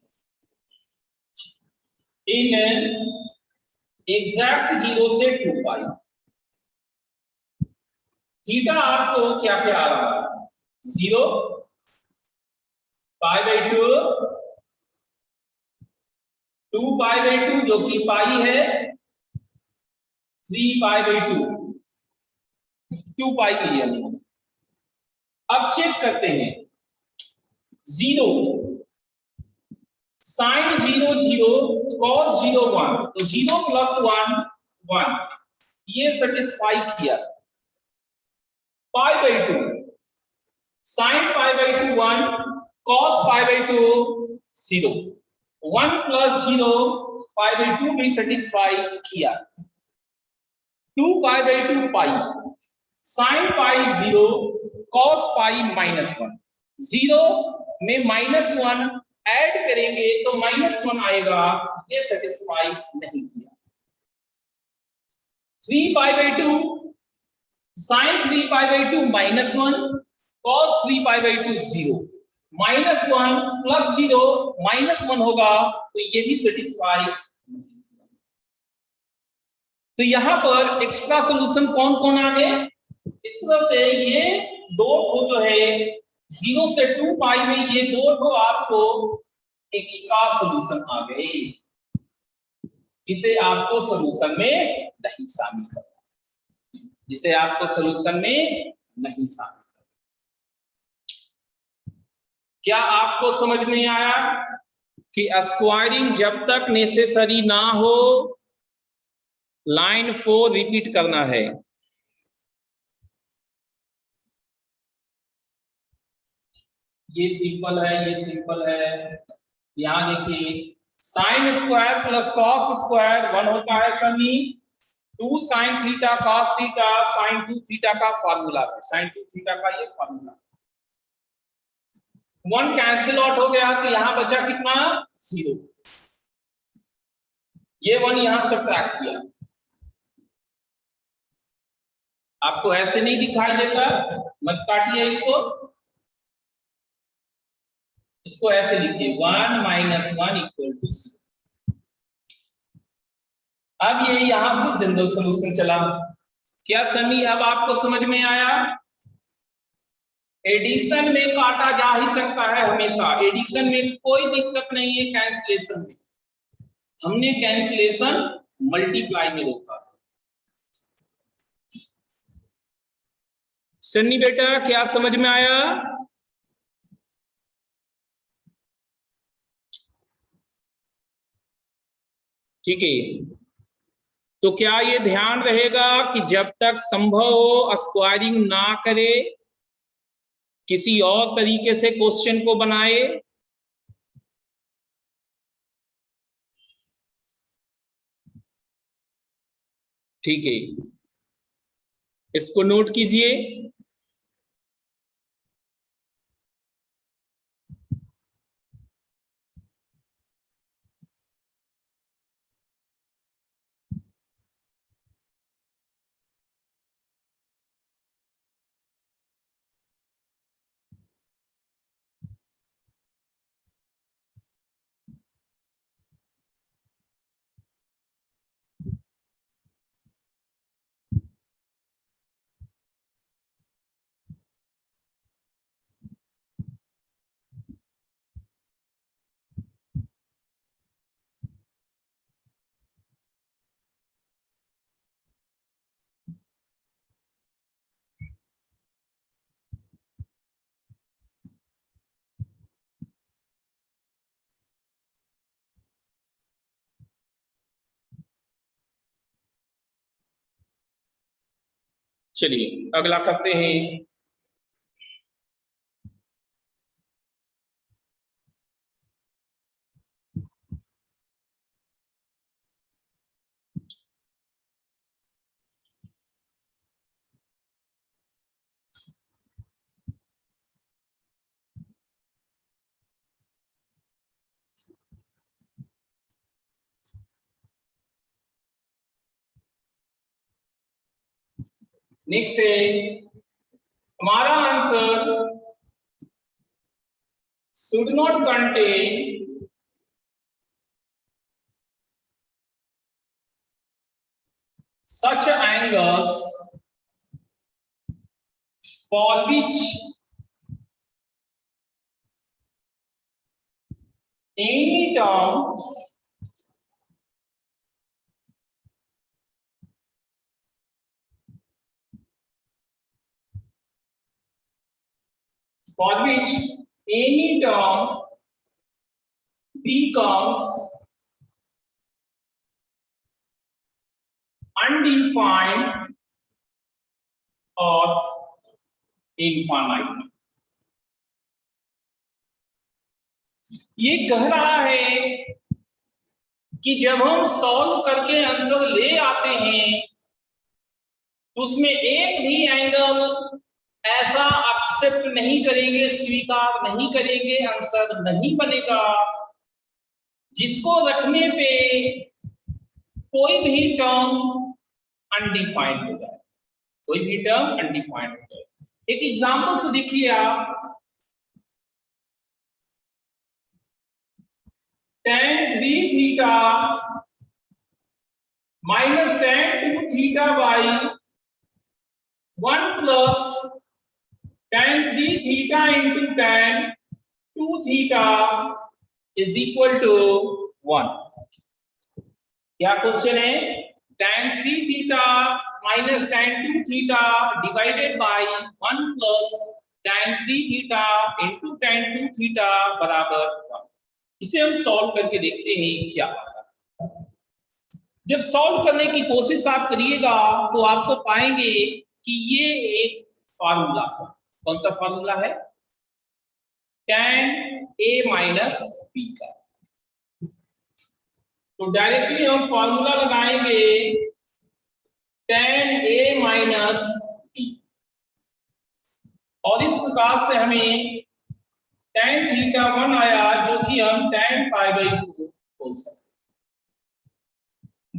इन एग्जैक्ट 0 से 2 पाई थीटा आपको क्या क्या आ रहा है? 0 पाई बाई 2, 2 पाई बाई 2 जो कि पाई है, 3 पाई बाई 2 पाई क्लियर नहीं। अब चेक करते हैं, 0 sin 0 0 cos 0 1, तो 0 प्लस 1 1, ये सेटिस्फाई किया। पाई by 2 sin pi by 2 1, cos pi by 2 0, 1 plus 0 pi by 2 भी सेटिस्फाई किया। 2 पाई by 2 pi, sin pi 0 cos पाई -1, 0 में -1 ऐड करेंगे तो -1 आएगा, ये सेटिस्फाई नहीं किया। 3 पाई by 2 sin 3 pi by 2 -1, cos 3 pi by 2 0, -1 plus 0 -1 होगा, तो ये भी सेटिस्फाई नहीं किया। तो यहां पर एक्स्ट्रा सॉल्यूशन कौन कौन आ गए? इस तरह से ये दो को जो है 0 से 2 पाई में, ये दो को आपको एक्स्ट्रा सॉल्यूशन आ गए, जिसे आपको सॉल्यूशन में नहीं शामिल करना, जिसे आपको सॉल्यूशन में नहीं शामिल करना। क्या आपको समझ में आया कि स्क्वायरिंग जब तक नेसेसरी ना हो, लाइन 4 रिपीट करना है। ये सिंपल है, ये सिंपल है। यहां देखिए, sine square plus cos square 1 होता है Sunny, 2 sine theta cos theta sine 2 theta का फॉर्मूला है, साइन 2 थीटा का ये फॉर्मूला। 1 कैंसिल आउट हो गया, तो यहां बचा कितना? 0। ये 1 यहां सब्ट्रैक्ट किया, आपको ऐसे नहीं दिखाई देता, मत काटिए इसको, इसको ऐसे लिखिए 1 - 1 = 0। अब ये यहां से जनरल सॉल्यूशन चला। क्या सनी अब आपको समझ में आया? एडिशन में काटा जा ही सकता है हमेशा, एडिशन में कोई दिक्कत नहीं है। कैंसिलेशन में हमने कैंसिलेशन मल्टीप्लाई में रोका। सन्नी बेटा क्या समझ में आया? ठीक है, तो क्या ये ध्यान रहेगा कि जब तक संभव हो स्क्वायरिंग ना करे, किसी और तरीके से क्वेश्चन को बनाए। ठीक है, इसको नोट कीजिए। चलिए अगला करते हैं। नेक्स्ट है हमारा answer should not contain such angles for which any term becomes undefined or infinite। ये कह रहा है कि जब हम सॉल्व करके आंसर ले आते हैं तो उसमें एक भी एंगल ऐसा एक्सेप्ट नहीं करेंगे, स्वीकार नहीं करेंगे, आंसर नहीं बनेगा जिसको रखने पे कोई भी टर्म अनडिफाइंड हो जाए, कोई भी टर्म अनडिफाइंड हो जाए। एक एग्जांपल से देखिए आप, tan 3 theta minus tan 2 theta by 1 plus tan 3 theta into tan 2 theta is equal to 1। क्या क्वेश्चन है? tan 3 theta minus tan 2 theta divided by 1 plus tan 3 theta into tan 2 theta बराबर 1। इसे हम सॉल्व करके देखते हैं क्या आता है। जब सॉल्व करने की कोशिश आप करिएगा तो आपको पाएंगे कि ये एक फार्मूला है। कौन सा फार्मूला है? tan a माइनस b का। तो डायरेक्टली हम फार्मूला लगाएंगे tan a माइनस b, और इस प्रकार से हमें tan थीटा 1 आया जो कि हम tan पाई बाई 2 बोल सकते।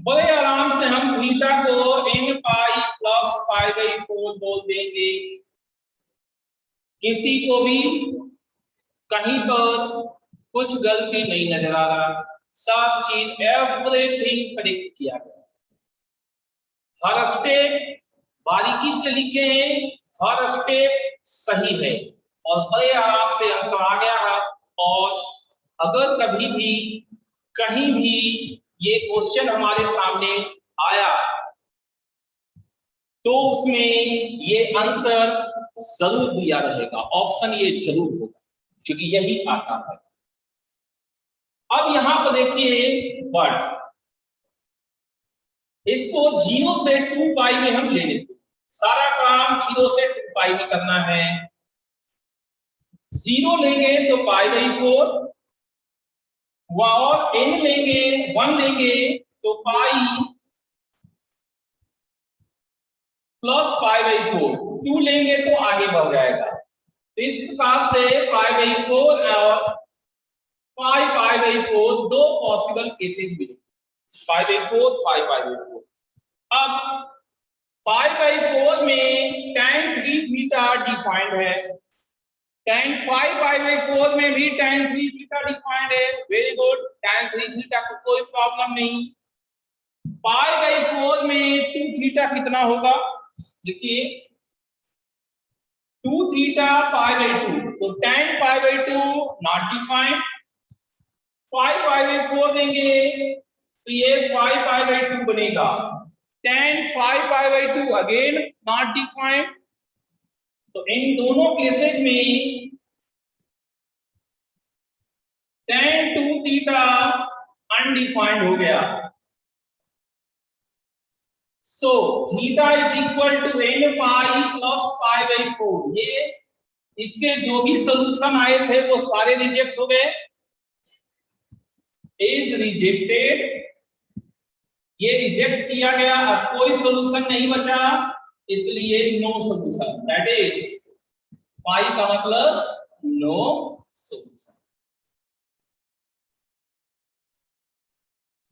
बड़े आराम से हम थीटा को n pi plus pi by 4 बोल देंगे। किसी को भी कहीं पर कुछ गलती नहीं नजर आ रहा, सब चीज एवरीथिंग प्रेडिक्ट किया गया, हर स्टेप बारीकी से लिखे हैं, हर स्टेप सही है और बड़े आराम से आंसर आ गया है। और अगर कभी भी कहीं भी ये क्वेश्चन हमारे सामने आया तो उसमें ये आंसर जरूर दिया रहेगा, ऑप्शन ये जरूर होगा क्योंकि यही आता है। अब यहां पर देखिए बट इसको 0 से 2 पाई में हम ले लेते हैं, सारा काम 0 से 2 पाई में करना है। 0 लेंगे तो पाई बाई 4 और n लेंगे 1 लेंगे तो पाई प्लस पाई बाई 4, 2 लेंगे तो आगे बढ़ जाएगा। तो इस प्रकार से पाई बाई 4 और पाई बाई 4 दो पॉसिबल केसेस मिले, पाई बाई 4 पाई बाई 4। अब पाई बाई 4 में tan 3 थीटा डिफाइंड है, tan 5 पाई बाई 4 में भी tan 3 थीटा डिफाइंड है, वेरी गुड, tan 3 थीटा को कोई प्रॉब्लम नहीं। पाई बाई 4 में 2 थीटा कितना होगा, देखिए 2 थीटा पाई बाई 2, तो tan pi by 2 not defined, 5 pi by 4 देंगे तो ये 5 पाई बाई 2 बनेगा, tan 5 pi by 2 again not defined. तो इन दोनों केसेस में tan 2 थीटा अनडिफाइंड हो गया। So theta is equal to n pi plus pi by 4। ये इसके जो भी सॉल्यूशन आए थे वो सारे रिजेक्ट हो गए, इज रिजेक्टेड, ये रिजेक्ट किया गया, अब कोई सॉल्यूशन नहीं बचा, इसलिए no solution, that is pi का मतलब नो सॉल्यूशन।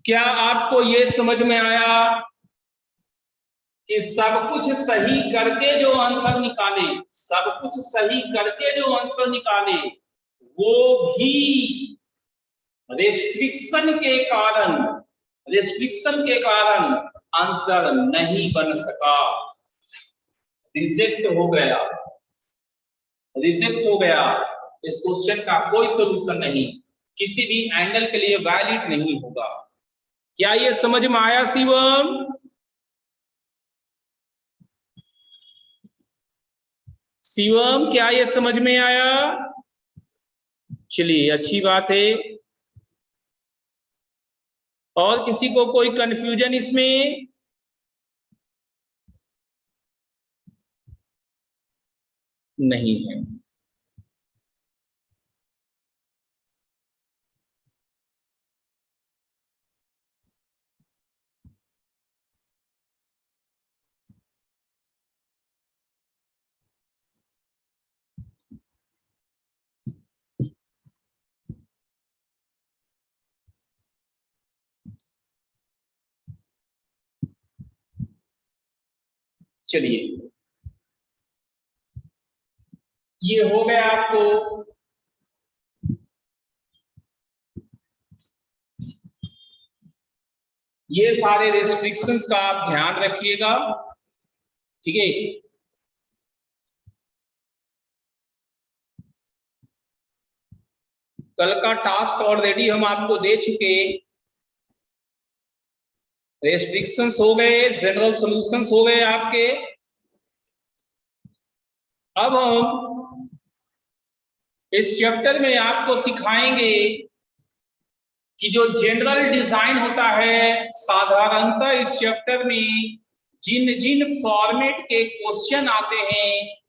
क्या आपको ये समझ में आया कि सब कुछ सही करके जो आंसर निकाले, सब कुछ सही करके जो आंसर निकाले वो भी रेस्ट्रिक्शन के कारण आंसर नहीं बन सका, रिजेक्ट हो गया, रिजेक्ट हो गया। इस क्वेश्चन का कोई सॉल्यूशन नहीं, किसी भी एंगल के लिए वैलिड नहीं होगा। क्या ये समझ में आया शिवम? शिवम क्या ये समझ में आया? चलिए अच्छी बात है। और किसी को कोई कंफ्यूजन इसमें? नहीं है। चलिए ये हो गया आपको। ये सारे रेस्ट्रिक्शंस का आप ध्यान रखिएगा, ठीक है। कल का टास्क ऑलरेडी हम आपको दे चुके, रेस्ट्रिक्शंस हो गए, जनरल सॉल्यूशंस हो गए आपके। अब हम इस चैप्टर में आपको सिखाएंगे कि जो जनरल डिजाइन होता है, साधारणतः इस चैप्टर में जिन जिन फॉर्मेट के क्वेश्चन आते हैं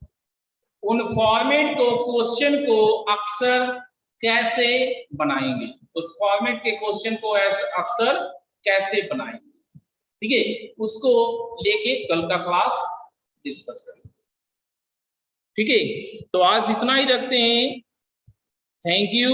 उन फॉर्मेट को, क्वेश्चन को अक्सर कैसे बनाएंगे, उस फॉर्मेट के क्वेश्चन को अक्सर कैसे बनाएंगे, ठीक है, उसको लेके कल का क्लास डिस्कस करेंगे, ठीक है। तो आज इतना ही रखते हैं, थैंक यू।